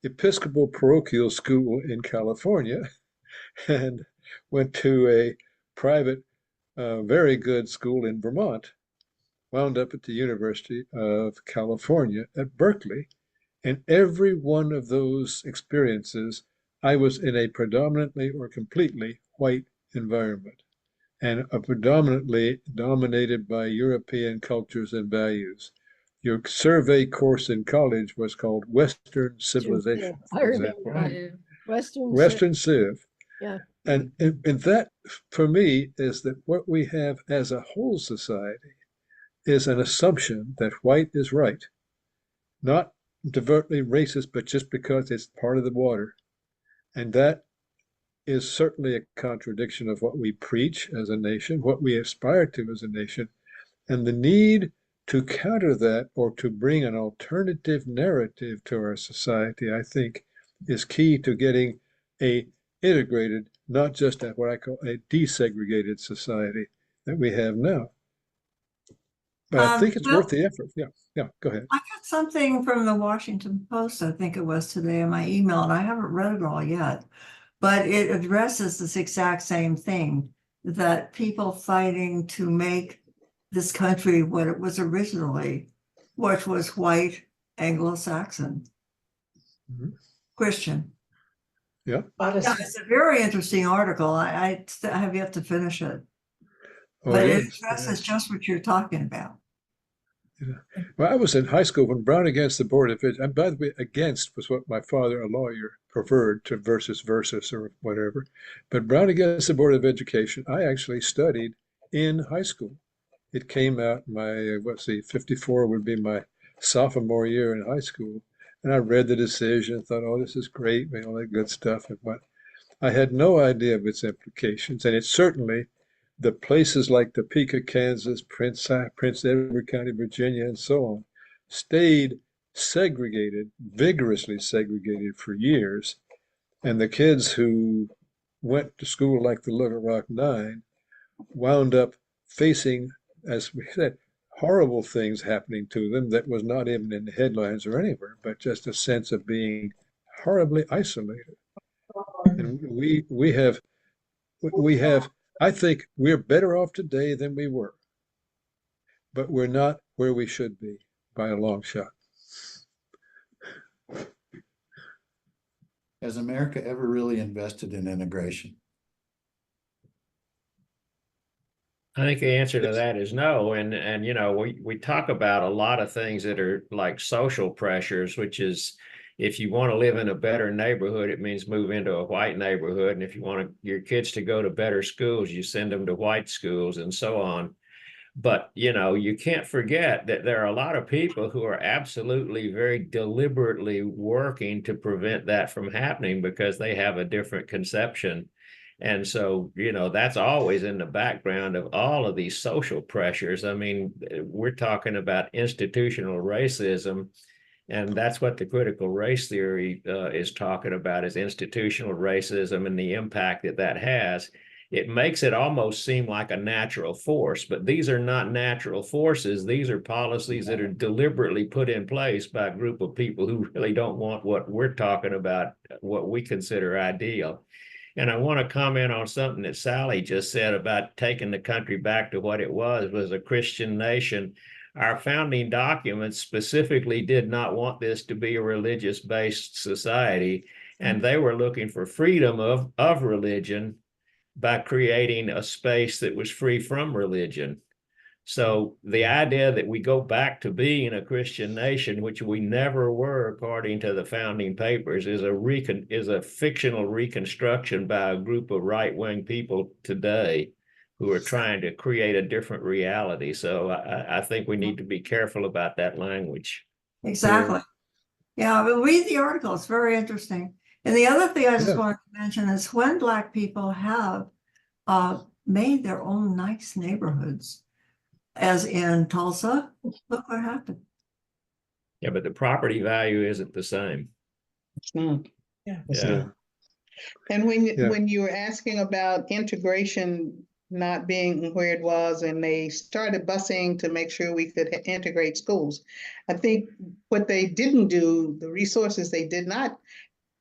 Episcopal parochial school in California, and went to a private, very good school in Vermont, wound up at the University of California at Berkeley. And every one of those experiences, I was in a predominantly or completely white environment, and a predominantly dominated by European cultures and values. Your survey course in college was called Western Civilization, I for remember example. that. Western Civ. Yeah. And that, for me, is that what we have as a whole society is an assumption that white is right, not overtly racist, but just because it's part of the water. And that is certainly a contradiction of what we preach as a nation, what we aspire to as a nation, and the need to counter that or to bring an alternative narrative to our society, I think, is key to getting a integrated, not just what I call a desegregated society that we have now. But I think it's worth the effort. Yeah, go ahead. I got something from the Washington Post, I think it was today, in my email, and I haven't read it all yet. But it addresses this exact same thing, that people fighting to make this country what it was originally, which was white, Anglo-Saxon, Christian. Yeah. Yeah, it's a very interesting article. I have yet to finish it. But it addresses just what you're talking about. Yeah. Well, I was in high school when Brown Against the Board of Education, and by the way, against was what my father, a lawyer, preferred to versus or whatever. But Brown Against the Board of Education, I actually studied in high school. It came out my, 54 would be my sophomore year in high school. And I read the decision, thought, oh, this is great, all that good stuff. But I had no idea of its implications. And it certainly, the places like Topeka, Kansas, Prince Edward County, Virginia, and so on, stayed segregated, vigorously segregated for years. And the kids who went to school like the Little Rock Nine wound up facing, as we said, horrible things happening to them that was not even in the headlines or anywhere, but just a sense of being horribly isolated. And we have, I think we're better off today than we were, but we're not where we should be by a long shot. Has America ever really invested in integration? I think the answer to that is no. And you know, we talk about a lot of things that are like social pressures, which is if you want to live in a better neighborhood, it means move into a white neighborhood. And if you want your kids to go to better schools, you send them to white schools and so on. But, you know, you can't forget that there are a lot of people who are absolutely very deliberately working to prevent that from happening because they have a different conception. And so, you know, that's always in the background of all of these social pressures. I mean, we're talking about institutional racism, and that's what the critical race theory is talking about, is institutional racism and the impact that that has. it makes it almost seem like a natural force, but these are not natural forces. These are policies that are deliberately put in place by a group of people who really don't want what we're talking about, what we consider ideal. And I want to comment on something that Sally just said about taking the country back to what it was a Christian nation. Our founding documents specifically did not want this to be a religious-based society, and they were looking for freedom of religion by creating a space that was free from religion. So the idea that we go back to being a Christian nation, which we never were according to the founding papers, is a fictional reconstruction by a group of right-wing people today who are trying to create a different reality. So I think we need to be careful about that language. Exactly. Yeah, but read the article. It's very interesting. And the other thing I just wanted to mention is when Black people have made their own nice neighborhoods, as in Tulsa, look what happened. Yeah, but the property value isn't the same. It's not. Yeah. Yeah. And when you were asking about integration not being where it was, and they started busing to make sure we could integrate schools, I think what they didn't do, the resources they did not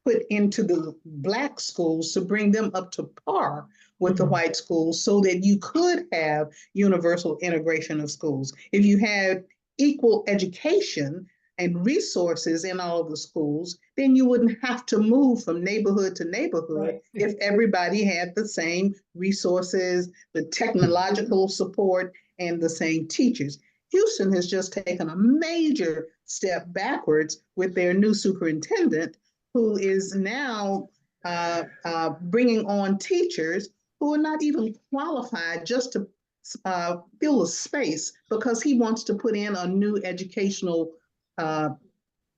put into the Black schools to bring them up to par with the white schools so that you could have universal integration of schools. If you had equal education and resources in all of the schools, then you wouldn't have to move from neighborhood to neighborhood if everybody had the same resources, the technological support, and the same teachers. Houston has just taken a major step backwards with their new superintendent, who is now bringing on teachers who are not even qualified just to fill a space, because he wants to put in a new educational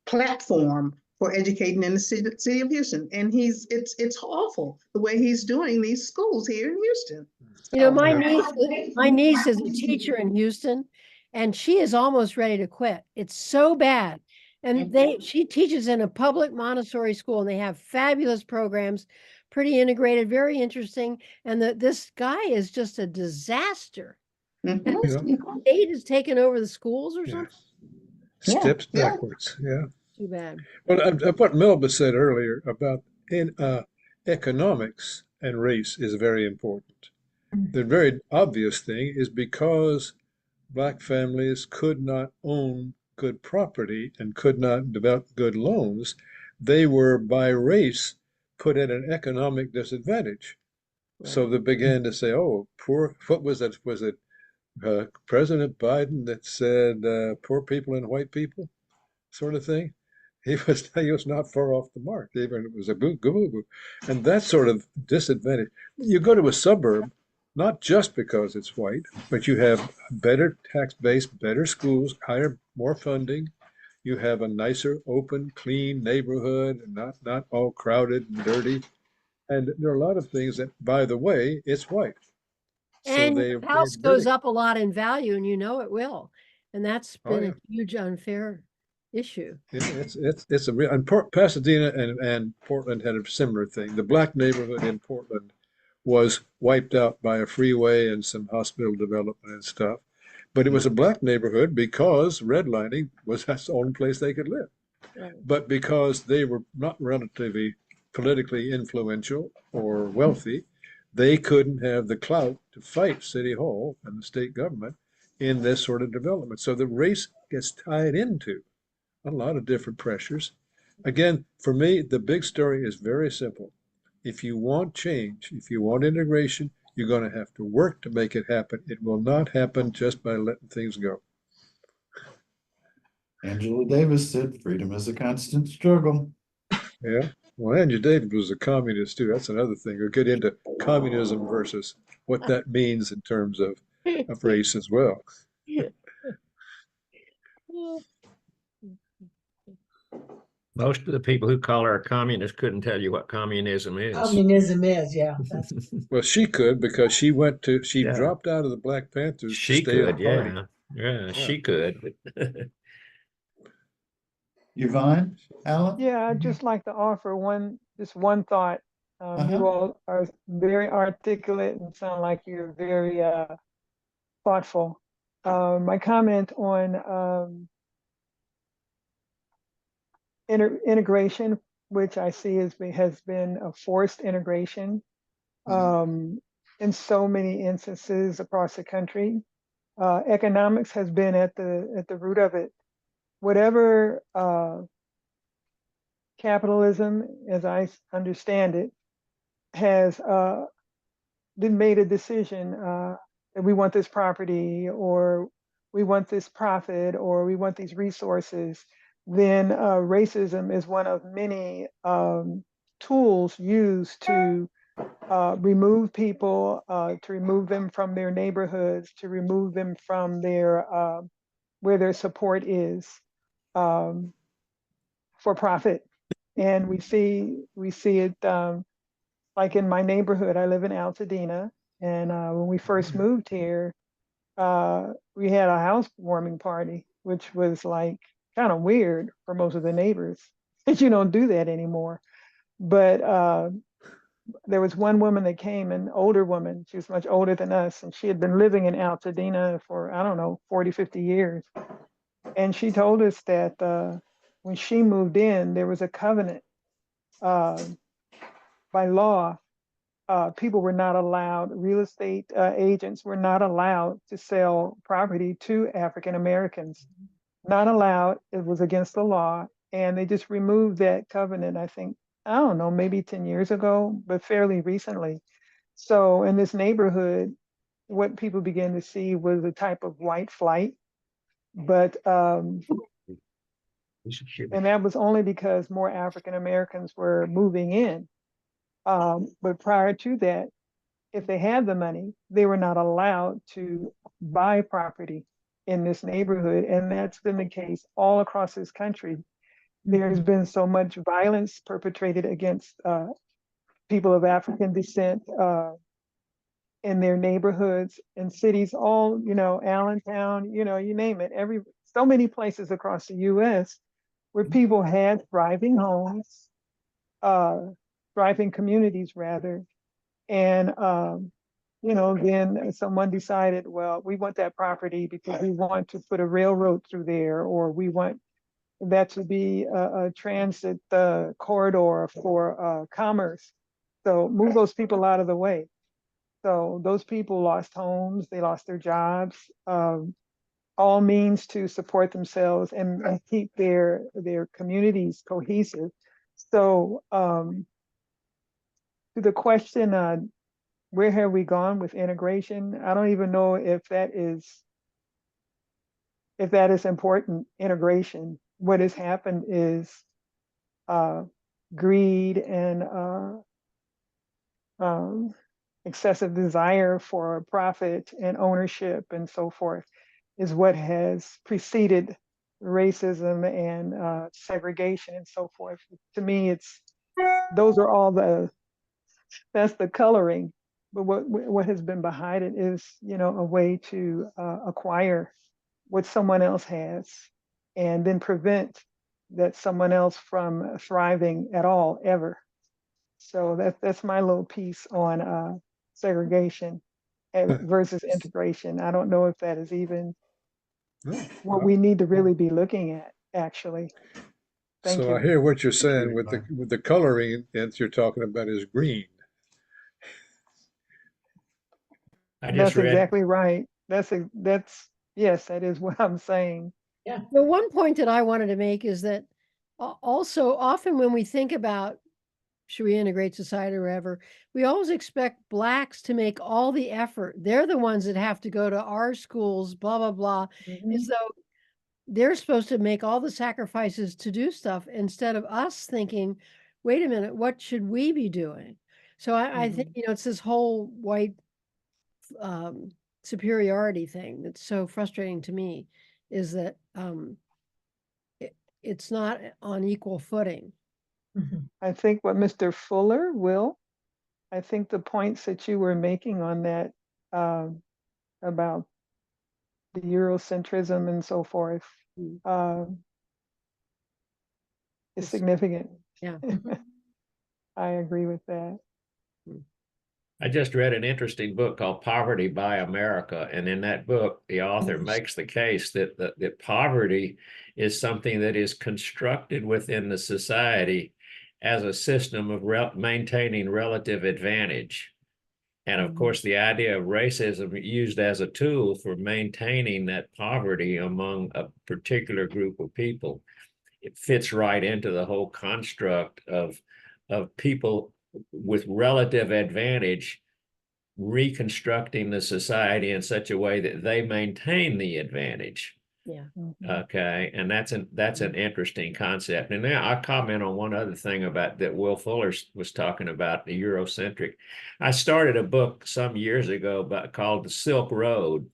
platform for educating in the city of Houston. And it's awful the way he's doing these schools here in Houston. You know, my niece is a teacher in Houston, and she is almost ready to quit. It's so bad. And she teaches in a public Montessori school, and they have fabulous programs, pretty integrated, very interesting. And this guy is just a disaster. And the state has taken over the schools or something. Steps backwards. Yeah. Too bad. Well, what Melba said earlier about economics and race is very important. The very obvious thing is because Black families could not own good property and could not develop good loans, they were by race put at an economic disadvantage. Right. So they began to say, oh, poor, what was that? Was it President Biden that said poor people and white people sort of thing? He was not far off the mark. Even it was a boo. And that sort of disadvantage. You go to a suburb, not just because it's white, but you have better tax base, better schools, more funding. You have a nicer, open, clean neighborhood, and not all crowded and dirty. And there are a lot of things that, by the way, it's white. And the house goes up a lot in value, and you know it will. And that's been a huge unfair issue. Yeah, it's a real, and Pasadena and Portland had a similar thing. The Black neighborhood in Portland was wiped out by a freeway and some hospital development and stuff. But it was a Black neighborhood because redlining that's the only place they could live. Right. But because they were not relatively politically influential or wealthy, they couldn't have the clout to fight City Hall and the state government in this sort of development. So the race gets tied into a lot of different pressures. Again, for me, the big story is very simple. If you want change, if you want integration, you're going to have to work to make it happen. It will not happen just by letting things go. Angela Davis said, freedom is a constant struggle. Yeah. Well, Angela Davis was a communist too. That's another thing. We'll get into communism versus what that means in terms of race as well. Most of the people who call her a communist couldn't tell you what communism is. Communism is, yeah. Well, she could because she dropped out of the Black Panthers. She to stay could, at the party. Yeah, she could. Yvonne, Alan? Yeah, I'd just like to offer just one thought. You all are very articulate and sound like you're very thoughtful. My comment on integration, which I see has been a forced integration in so many instances across the country. Economics has been at the root of it. Whatever capitalism, as I understand it, has been made a decision that we want this property, or we want this profit, or we want these resources, then racism is one of many tools used to remove people, to remove them from their neighborhoods, to remove them from their where their support is for profit. And we see it like in my neighborhood. I live in Altadena, and when we first moved here, we had a housewarming party, which was like kind of weird for most of the neighbors. You don't do that anymore. But there was one woman that came, an older woman. She was much older than us, and she had been living in Altadena for, I don't know, 40, 50 years. And she told us that when she moved in, there was a covenant by law. People were not allowed, real estate agents were not allowed to sell property to African Americans. Not allowed. It was against the law. And they just removed that covenant, I think, I don't know, maybe 10 years ago, but fairly recently. So in this neighborhood, what people began to see was a type of white flight. But and that was only because more African Americans were moving in. But prior to that, if they had the money, they were not allowed to buy property in this neighborhood. And that's been the case all across this country. There's been so much violence perpetrated against people of African descent in their neighborhoods and cities, all, Allentown, you name it, so many places across the US where people had thriving homes, thriving communities rather. And, then someone decided, well, we want that property because we want to put a railroad through there, or we want that to be a transit corridor for commerce. So move those people out of the way. So those people lost homes, they lost their jobs, all means to support themselves and keep their communities cohesive. So to the question, where have we gone with integration? I don't even know if that is important, integration. What has happened is greed and excessive desire for profit and ownership and so forth is what has preceded racism and segregation and so forth. To me, that's the coloring. But what has been behind it is, a way to acquire what someone else has and then prevent that someone else from thriving at all, ever. So that's my little piece on segregation versus integration. I don't know if that is even what we need to really be looking at, actually. Thank So you. I hear what you're saying with the coloring that you're talking about is green. That's exactly right. That's yes, that is what I'm saying. Yeah. The one point that I wanted to make is that also often when we think about should we integrate society or whatever, we always expect blacks to make all the effort. They're the ones that have to go to our schools, blah, blah, blah, as though they're supposed to make all the sacrifices to do stuff instead of us thinking, wait a minute, what should we be doing? So I think, it's this whole white superiority thing that's so frustrating to me, is that it's not on equal footing. I think what Mr. Fuller I think the points that you were making on that about the Eurocentrism and so forth is significant. Yeah. I agree with that. I just read an interesting book called Poverty by America. And in that book, the author makes the case that poverty is something that is constructed within the society as a system of maintaining relative advantage. And of course, the idea of racism used as a tool for maintaining that poverty among a particular group of people. It fits right into the whole construct of people with relative advantage reconstructing the society in such a way that they maintain the advantage. Yeah. Okay, and that's an interesting concept. And now I'll comment on one other thing about that Will Fuller was talking about, the Eurocentric. I started a book some years ago called The Silk Road.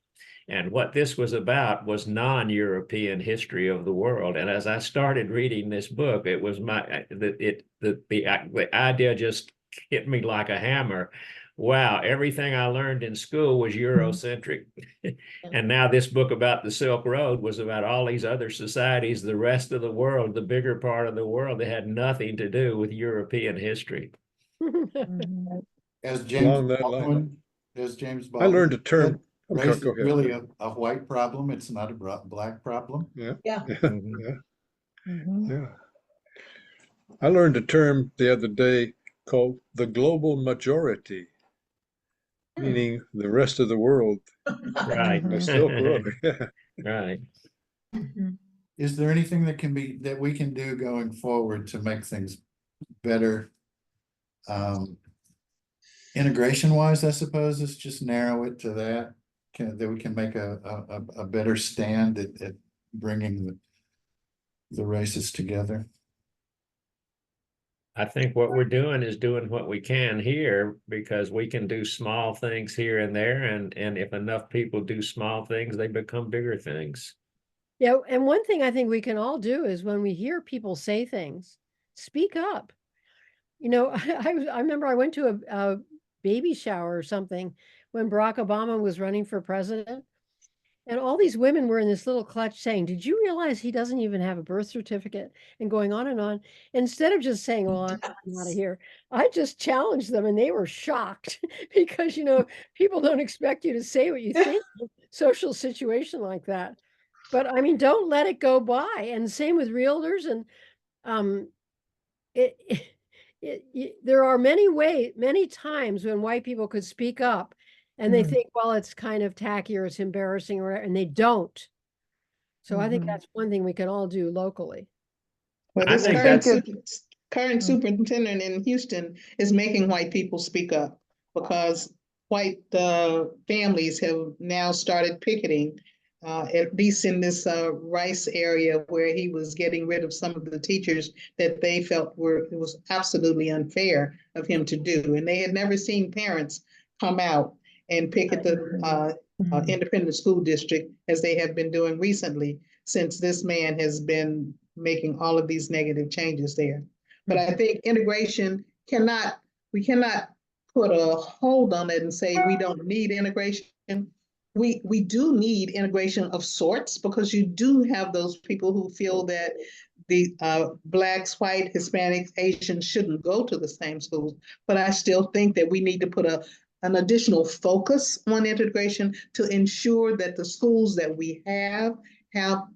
And what this was about was non-European history of the world. And as I started reading this book, it was the idea just hit me like a hammer. Wow, everything I learned in school was Eurocentric. And now this book about the Silk Road was about all these other societies, the rest of the world, the bigger part of the world that had nothing to do with European history. As James Baldwin I learned a term. Race is really a white problem. It's not a black problem. Yeah. Yeah. Yeah. I learned a term the other day called the global majority, meaning the rest of the world. Right. The Silk Road. Right. Is there anything that we can do going forward to make things better? Integration wise, I suppose, is just narrow it to that. That we can make a better stand at bringing the races together. I think what we're doing is doing what we can here, because we can do small things here and there. And if enough people do small things, they become bigger things. Yeah, and one thing I think we can all do is when we hear people say things, speak up. You know, I remember I went to a baby shower or something when Barack Obama was running for president. And all these women were in this little clutch saying, did you realize he doesn't even have a birth certificate? And going on and on. Instead of just saying, well, I'm out of here, I just challenged them and they were shocked because, you know, people don't expect you to say what you think in a social situation like that. But I mean, don't let it go by. And same with realtors. And there are many times when white people could speak up and they think, well, it's kind of tacky or it's embarrassing or whatever, and they don't. So I think that's one thing we can all do locally. Well, this current superintendent in Houston is making white people speak up because white families have now started picketing, at least in this Rice area where he was getting rid of some of the teachers that they felt it was absolutely unfair of him to do. And they had never seen parents come out and picket the independent school district as they have been doing recently, since this man has been making all of these negative changes there. But I think integration we cannot put a hold on it and say we don't need integration. We do need integration of sorts, because you do have those people who feel that the Blacks, white, Hispanics, Asians shouldn't go to the same schools. But I still think that we need to put an additional focus on integration to ensure that the schools that we have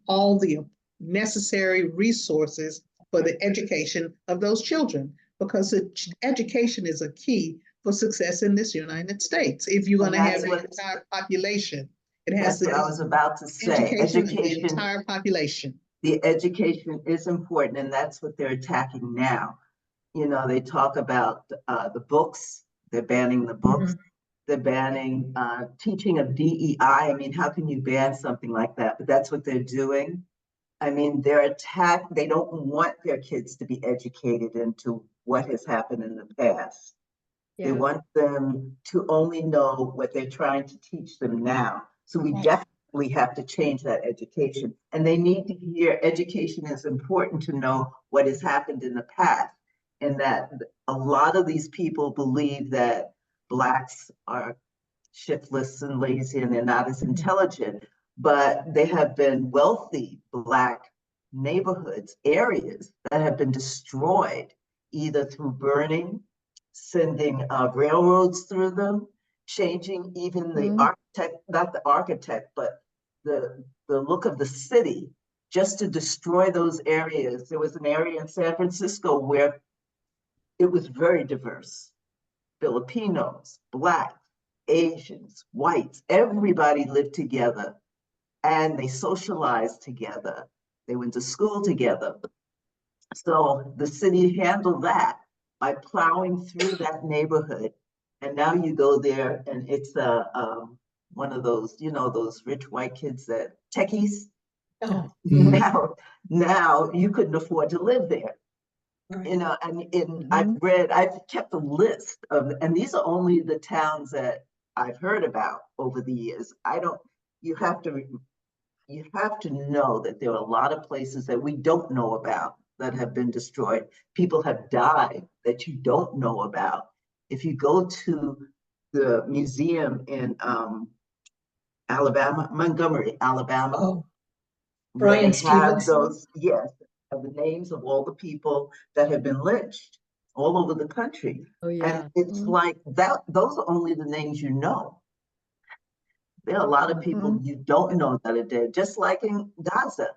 all the necessary resources for the education of those children, because education is a key for success in this United States. If you're going to have an entire population, it has to. That's what I was about to say. Education of the entire population. The education is important, and that's what they're attacking now. You know, they talk about the books. They're banning the books. They're banning teaching of DEI. I mean, how can you ban something like that? But that's what they're doing. I mean, they don't want their kids to be educated into what has happened in the past. Yeah. They want them to only know what they're trying to teach them now. So we definitely have to change that education. And they need to hear education is important to know what has happened in the past. And that a lot of these people believe that Blacks are shiftless and lazy and they're not as intelligent, but they have been wealthy Black neighborhoods, areas that have been destroyed either through burning, sending railroads through them, changing even the architect, not the architect, but the look of the city, just to destroy those areas. There was an area in San Francisco where it was very diverse. Filipinos, Black, Asians, whites, everybody lived together and they socialized together. They went to school together. So the city handled that by plowing through that neighborhood. And now you go there and it's one of those, you know, those rich white kids that techies. Oh. Now you couldn't afford to live there. Right. You know, and I've kept a list of, and these are only the towns that I've heard about over the years. You have to know that there are a lot of places that we don't know about that have been destroyed. People have died that you don't know about. If you go to the museum in Alabama, Montgomery, Alabama, where Brian they have Stevenson. those, yes, of the names of all the people that have been lynched all over the country. Oh, yeah. And it's like that, those are only the names you know. There are a lot of people you don't know that are dead, just like in Gaza.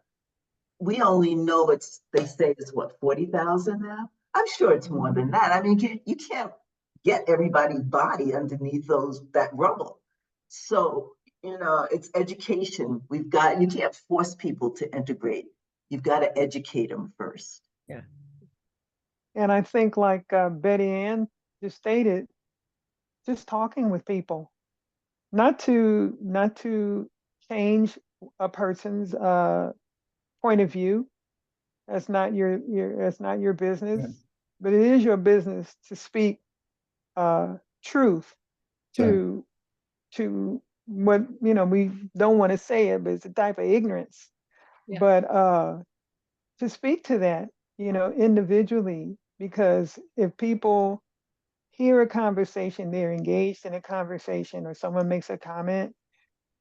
We only know they say it's what, 40,000 now? I'm sure it's more than that. I mean, you can't get everybody's body underneath that rubble. So, you know, it's education. You can't force people to integrate. You've got to educate them first. Yeah. And I think like Betty Ann just stated, just talking with people, not to change a person's point of view. That's not your business, but it is your business to speak truth to what, you know, we don't want to say it, but it's a type of ignorance. Yeah. But to speak to that, you know, individually, because if people hear a conversation, they're engaged in a conversation, or someone makes a comment,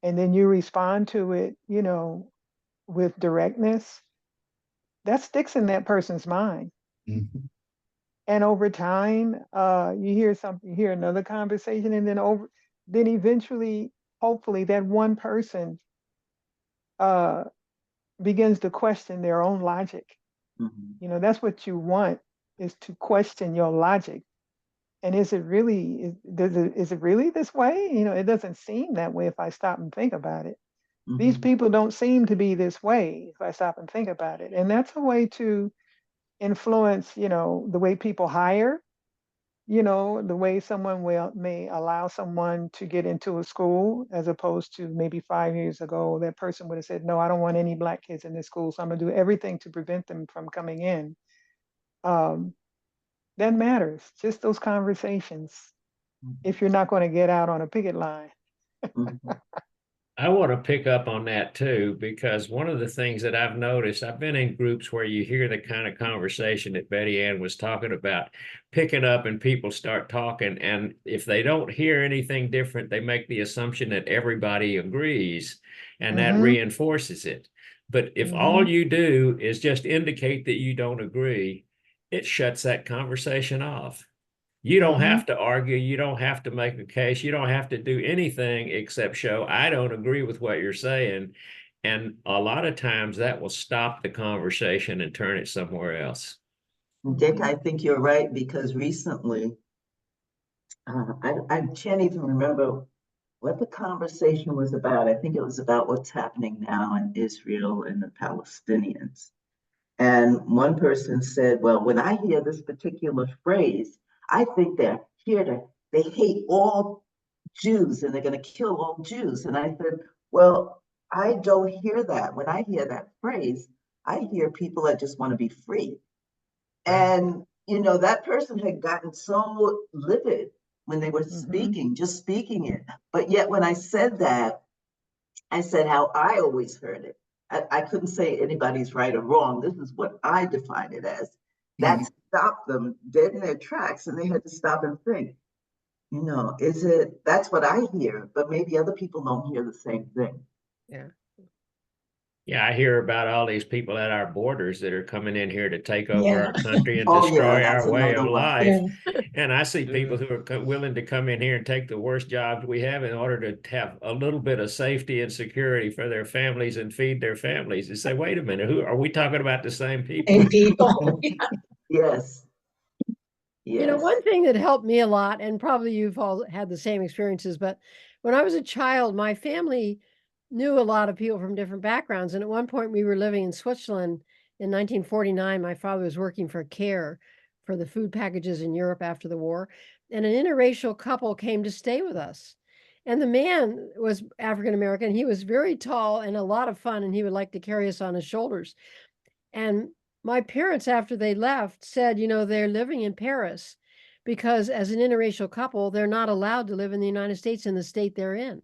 and then you respond to it, you know, with directness, that sticks in that person's mind. And over time, you hear another conversation, and then eventually, hopefully, that one person begins to question their own logic. You know, that's what you want, is to question your logic. And is it really this way? You know, it doesn't seem that way if I stop and think about it. These people don't seem to be this way if I stop and think about it. And that's a way to influence, you know, the way people hire, you know, the way someone may allow someone to get into a school, as opposed to maybe 5 years ago, that person would have said, no, I don't want any Black kids in this school, so I'm gonna do everything to prevent them from coming in. That matters, just those conversations, if you're not going to get out on a picket line. I want to pick up on that too, because one of the things that I've noticed, I've been in groups where you hear the kind of conversation that Betty Ann was talking about, picking up and people start talking. And if they don't hear anything different, they make the assumption that everybody agrees, and that reinforces it. But if all you do is just indicate that you don't agree, it shuts that conversation off. You don't have to argue. You don't have to make a case. You don't have to do anything except show, I don't agree with what you're saying. And a lot of times that will stop the conversation and turn it somewhere else. Dick, I think you're right, because recently, I can't even remember what the conversation was about. I think it was about what's happening now in Israel and the Palestinians. And one person said, well, when I hear this particular phrase, I think they hate all Jews and they're going to kill all Jews. And I said, well, I don't hear that. When I hear that phrase, I hear people that just want to be free. And, you know, that person had gotten so livid when they were just speaking it. But yet when I said that, I said how I always heard it. I couldn't say anybody's right or wrong. This is what I define it as. That stopped them dead in their tracks, and they had to stop and think, you know, that's what I hear, but maybe other people don't hear the same thing. Yeah. Yeah, I hear about all these people at our borders that are coming in here to take over Yeah. our country and Oh, yeah, destroy that's our way another of one. life. Yeah. And I see people Yeah. who are willing to come in here and take the worst jobs we have in order to have a little bit of safety and security for their families and feed their families. And say, wait a minute, who are we talking about? The same people? And people. Yes, You know, yes. one thing that helped me a lot, and probably you've all had the same experiences, but when I was a child, my family knew a lot of people from different backgrounds. And at one point, we were living in Switzerland in 1949. My father was working for CARE for the food packages in Europe after the war. And an interracial couple came to stay with us. And the man was African American. He was very tall and a lot of fun, and he would like to carry us on his shoulders. And my parents, after they left, said, you know, they're living in Paris because as an interracial couple, they're not allowed to live in the United States in the state they're in.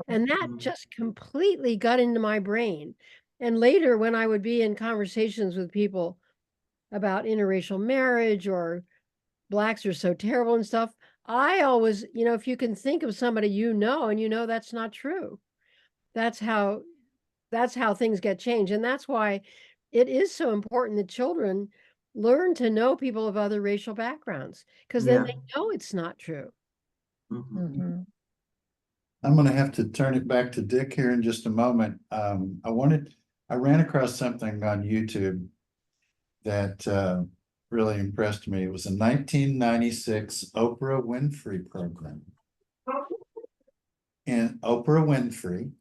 And that just completely got into my brain. And later, when I would be in conversations with people about interracial marriage or blacks are so terrible and stuff, I always, you know, if you can think of somebody you know and you know that's not true, that's how things get changed. And that's why it is so important that children learn to know people of other racial backgrounds, because then Yeah. they know it's not true. Mhm. I'm gonna have to turn it back to Dick here in just a moment. I ran across something on YouTube that really impressed me. It was a 1996 Oprah Winfrey program. And Oprah Winfrey,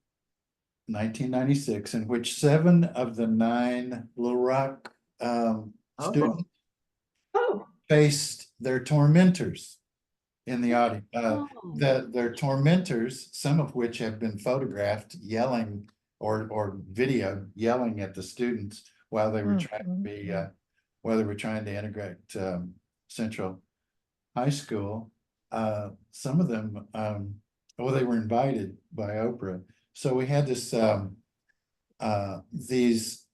1996, in which 7 of the 9 Little Rock students faced their tormentors in the audience. Their tormentors, some of which have been photographed yelling or video yelling at the students while they were trying to be while they were trying to integrate Central High School. Some of them, well, they were invited by Oprah. So we had this these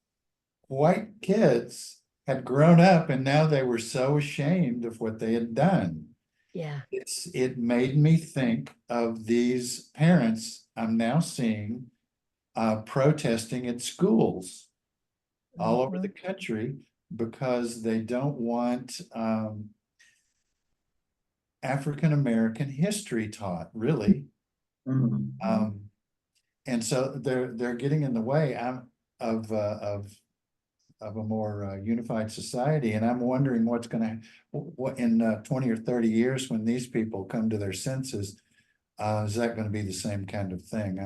white kids had grown up and now they were so ashamed of what they had done. Yeah. It made me think of these parents I'm now seeing protesting at schools all over the country because they don't want African American history taught, really. And so they're getting in the way of a more unified society. And I'm wondering what's going to, what in 20 or 30 years when these people come to their senses, is that going to be the same kind of thing?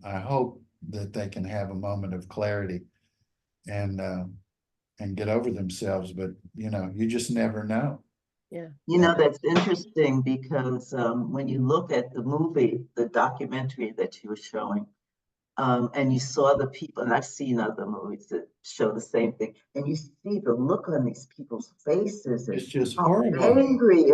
I hope that they can have a moment of clarity and get over themselves, but you know, you just never know. Yeah. You know, that's interesting because when you look at the movie, the documentary that you were showing, and you saw the people, and I've seen other movies that show the same thing, and you see the look on these people's faces and it's just how horrible. angry.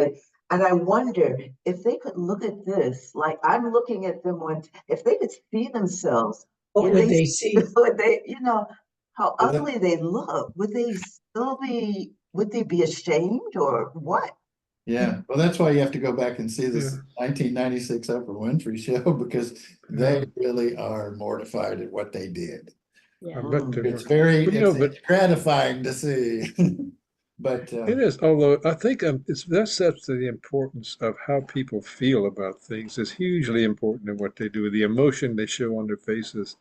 And I wonder if they could look at this, like I'm looking at them if they could see themselves, What would they see? would they, you know, how ugly they look, would they be ashamed or what? Yeah, well, that's why you have to go back and see this Yeah. 1996 Oprah Winfrey show because they Yeah. really are mortified at what they did. Yeah. I bet they It's were. very, But, you know, it's gratifying to see. But it is, although I think that sets the importance of how people feel about things is hugely important in what they do, the emotion they show on their faces.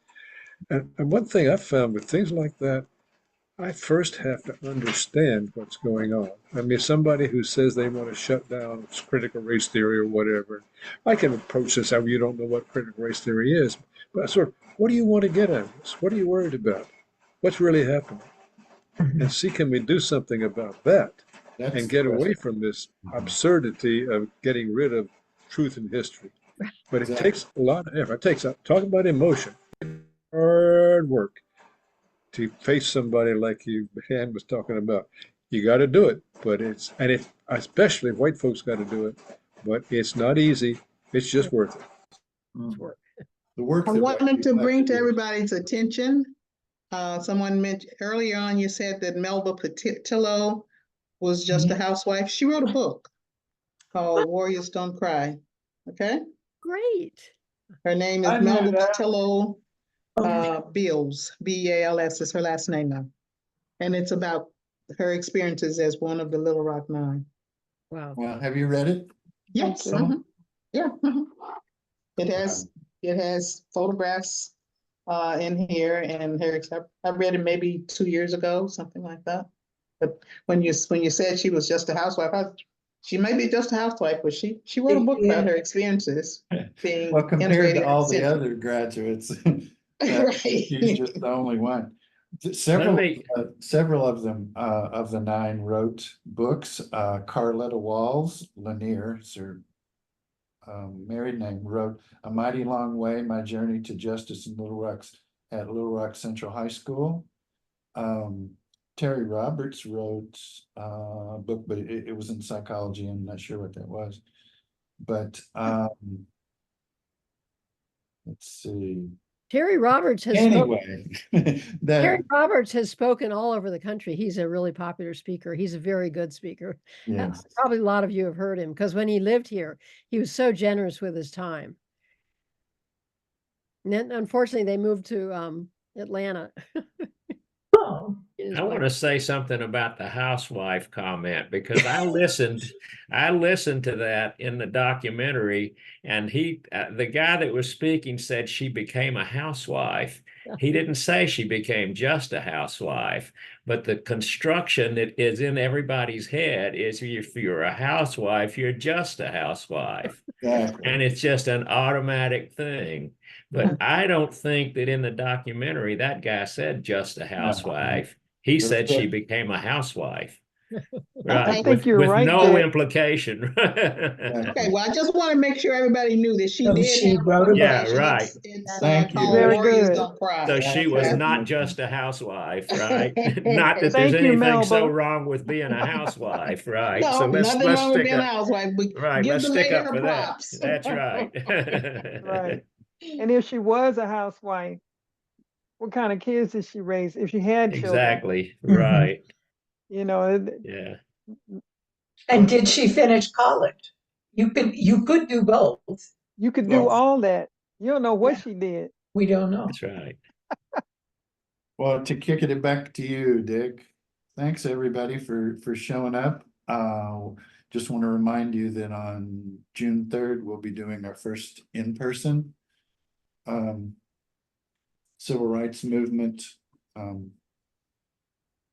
And one thing I found with things like that, I first have to understand what's going on. I mean, somebody who says they want to shut down critical race theory or whatever, I can approach this how you don't know what critical race theory is. But I sort of, what do you want to get at this? What are you worried about? What's really happening? And see, can we do something about that and get away from this absurdity of getting rid of truth in history? But it takes a lot of effort. It takes, talking about emotion, hard work to face somebody like you, Han was talking about. You got to do it, but especially if white folks got to do it, but it's not easy. It's just worth it. It's work. The work I that wanted to white bring to people have everybody's attention, someone mentioned earlier on, you said that Melba Patillo was just a housewife. She wrote a book called Warriors Don't Cry. Okay? Great. Her name I is knew Melba that. Patillo, Beals, B-E-A-L-S is her last name now. And it's about her experiences as one of the Little Rock Nine. Wow. Well, have you read it? Yes. Some? Yeah. It has photographs in here and I read it maybe 2 years ago, something like that. But when you said she was just a housewife, she may be just a housewife, but she wrote a book about her experiences being Well, compared integrated to all the Central. other graduates, Right. she's just the only one. Several of them, of the 9 wrote books. Carletta Walls, Lanier's her married name, wrote A Mighty Long Way, My Journey to Justice in at Little Rock Central High School. Terry Roberts wrote a book, but it was in psychology. I'm not sure what that was. But let's see. Terry Roberts has Terry Roberts has spoken all over the country. He's a really popular speaker. He's a very good speaker. Yes. Probably a lot of you have heard him because when he lived here, he was so generous with his time. And then, unfortunately, they moved to Atlanta. I want to say something about the housewife comment because I listened to that in the documentary, and the guy that was speaking said she became a housewife. He didn't say she became just a housewife, but the construction that is in everybody's head is if you're a housewife, you're just a housewife. Exactly. And it's just an automatic thing. But I don't think that in the documentary that guy said just a housewife. He said she became a housewife. Right. I think you're with right, no Dick. implication. Okay, well, I just want to make sure everybody knew that she did she have wrote a a Yeah, publication. right. It's Thank you. called Very Warriors good. Don't Cry. So she was Okay. not just a housewife, right? Not that there's Thank you, anything so Melba. wrong with being a housewife, right? No, So nothing let's wrong with stick being a up. housewife, but Right, give let's the stick lady up her for that. props. That's right. Right. And if she was a housewife, what kind of kids did she raise? If she had children, Exactly. Right. you know, Yeah. And did she finish college? You could do both. you could do all that. You don't know what she did. We don't know. That's right. Well, to kick it back to you, Dick. Thanks everybody for showing up. Just want to remind you that on June 3rd, we'll be doing our first in-person civil rights movement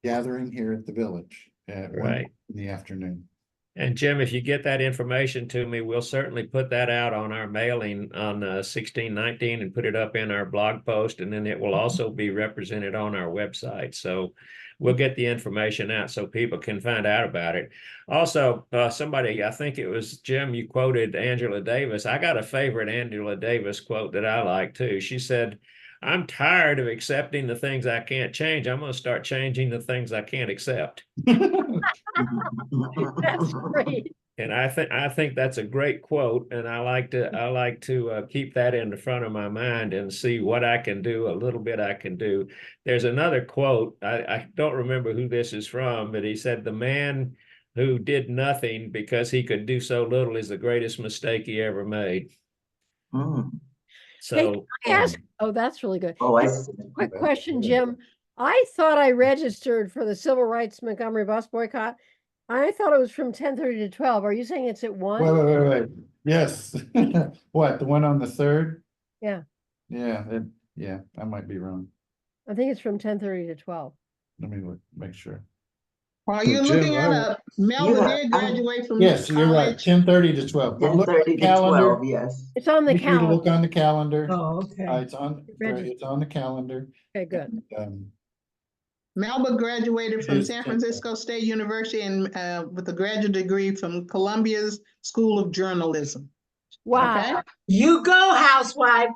gathering here at the village at 1 in the afternoon. And Jim, if you get that information to me, we'll certainly put that out on our mailing on 1619 and put it up in our blog post. And then it will also be represented on our website. So we'll get the information out so people can find out about it. Also, somebody, I think it was Jim, you quoted Angela Davis. I got a favorite Angela Davis quote that I like too. She said, "I'm tired of accepting the things I can't change. I'm going to start changing the things I can't accept." That's great. And I think that's a great quote, and I like to keep that in the front of my mind and see what I can do, a little bit I can do. There's another quote, I don't remember who this is from, but he said, "The man who did nothing because he could do so little is the greatest mistake he ever made." So Hey, can I ask? Oh, that's really good. Oh, I Hey, see. quick question, Jim. I thought I registered for the Civil Rights Montgomery bus boycott. I thought it was from 10:30 to 12. Are you saying it's at 1? Wait. Yes. What, the one on the 3rd? Yeah, Yeah, yeah, I might be wrong. I think it's from 10:30 to 12. Let me make sure. While So, you're Jim, looking at up, Melba Yeah, did graduate from Yes, you're right, college. 10:30 to 12. But look at 10:30 the to calendar. 12, yes. It's on the Be sure to look calendar. on the calendar. Oh, okay. It's on the calendar. Okay, good. Melba graduated It from is San 10:30. Francisco State University and with a graduate degree from Columbia's School of Journalism. Wow. Okay? You go, housewife.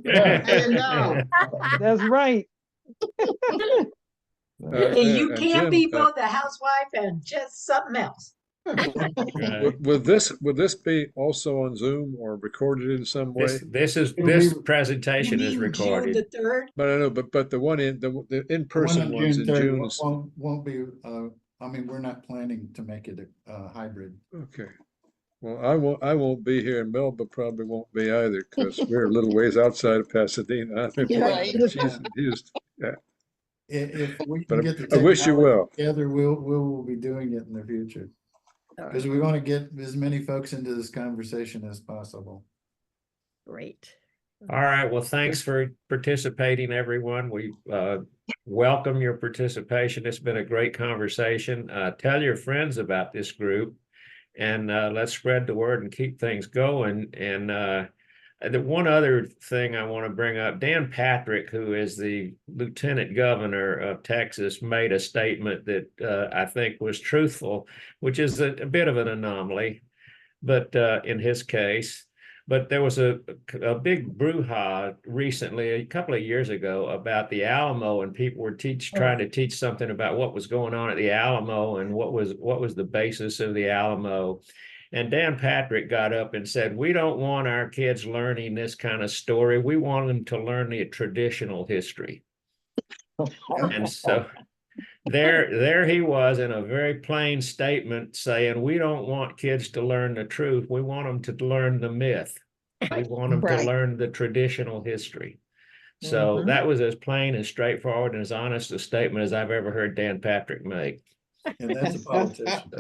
There you go. That's right. You and can't Jim, be both a housewife and just something else. would this be also on Zoom or recorded in some way? This presentation You is mean June recorded. the 3rd? But I know, but the one in the in-person on ones in 3rd June is won't be. I mean, we're not planning to make it a hybrid. okay. Well, I won't be here, and Melba probably won't be either, because we're a little ways outside of Pasadena. I'm in Right. Portland, she's in Houston. Yeah. If we But can get the I wish you technology well. together, we'll be doing it in the future. All Because right. we want to get as many folks into this conversation as possible. Great. All right, well, thanks for participating, everyone. We welcome your participation. It's been a great conversation. Tell your friends about this group, and let's spread the word and keep things going. And the one other thing I want to bring up, Dan Patrick, who is the Lieutenant Governor of Texas, made a statement that I think was truthful, which is a bit of an anomaly, but in his case. But there was a big brouhaha recently, a couple of years ago, about the Alamo, and people were trying to teach something about what was going on at the Alamo and what was the basis of the Alamo. And Dan Patrick got up and said, "We don't want our kids learning this kind of story. We want them to learn the traditional history." And so there he was in a very plain statement saying, "We don't want kids to learn the truth. We want them to learn the myth. We want them to learn the traditional history." So that was as plain and straightforward and as honest a statement as I've ever heard Dan Patrick make. And that's a politician.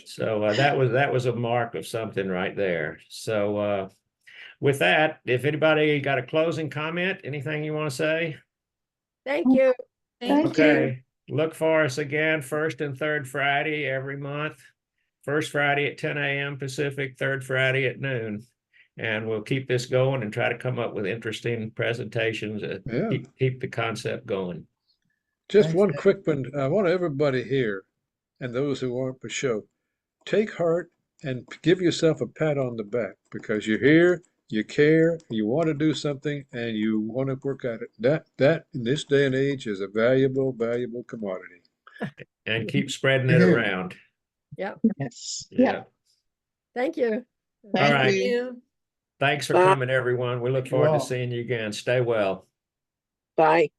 So that was a mark of something right there. So with that, if anybody got a closing comment, anything you want to say? Thank you. Okay, look for us again, first and third Friday every month. First Friday at 10 a.m. Pacific, third Friday at noon. And we'll keep this going and try to come up with interesting presentations that keep the concept going. Just one quick one. I want everybody here, and those who aren't for show, take heart and give yourself a pat on the back, because you're here, you care, you want to do something, and you want to work at it. That in this day and age is a valuable commodity. And keep spreading it around. Yep. Yes. Yeah. Thank you. All right. Thanks for coming, everyone. We look forward to seeing you again. Stay well. Bye.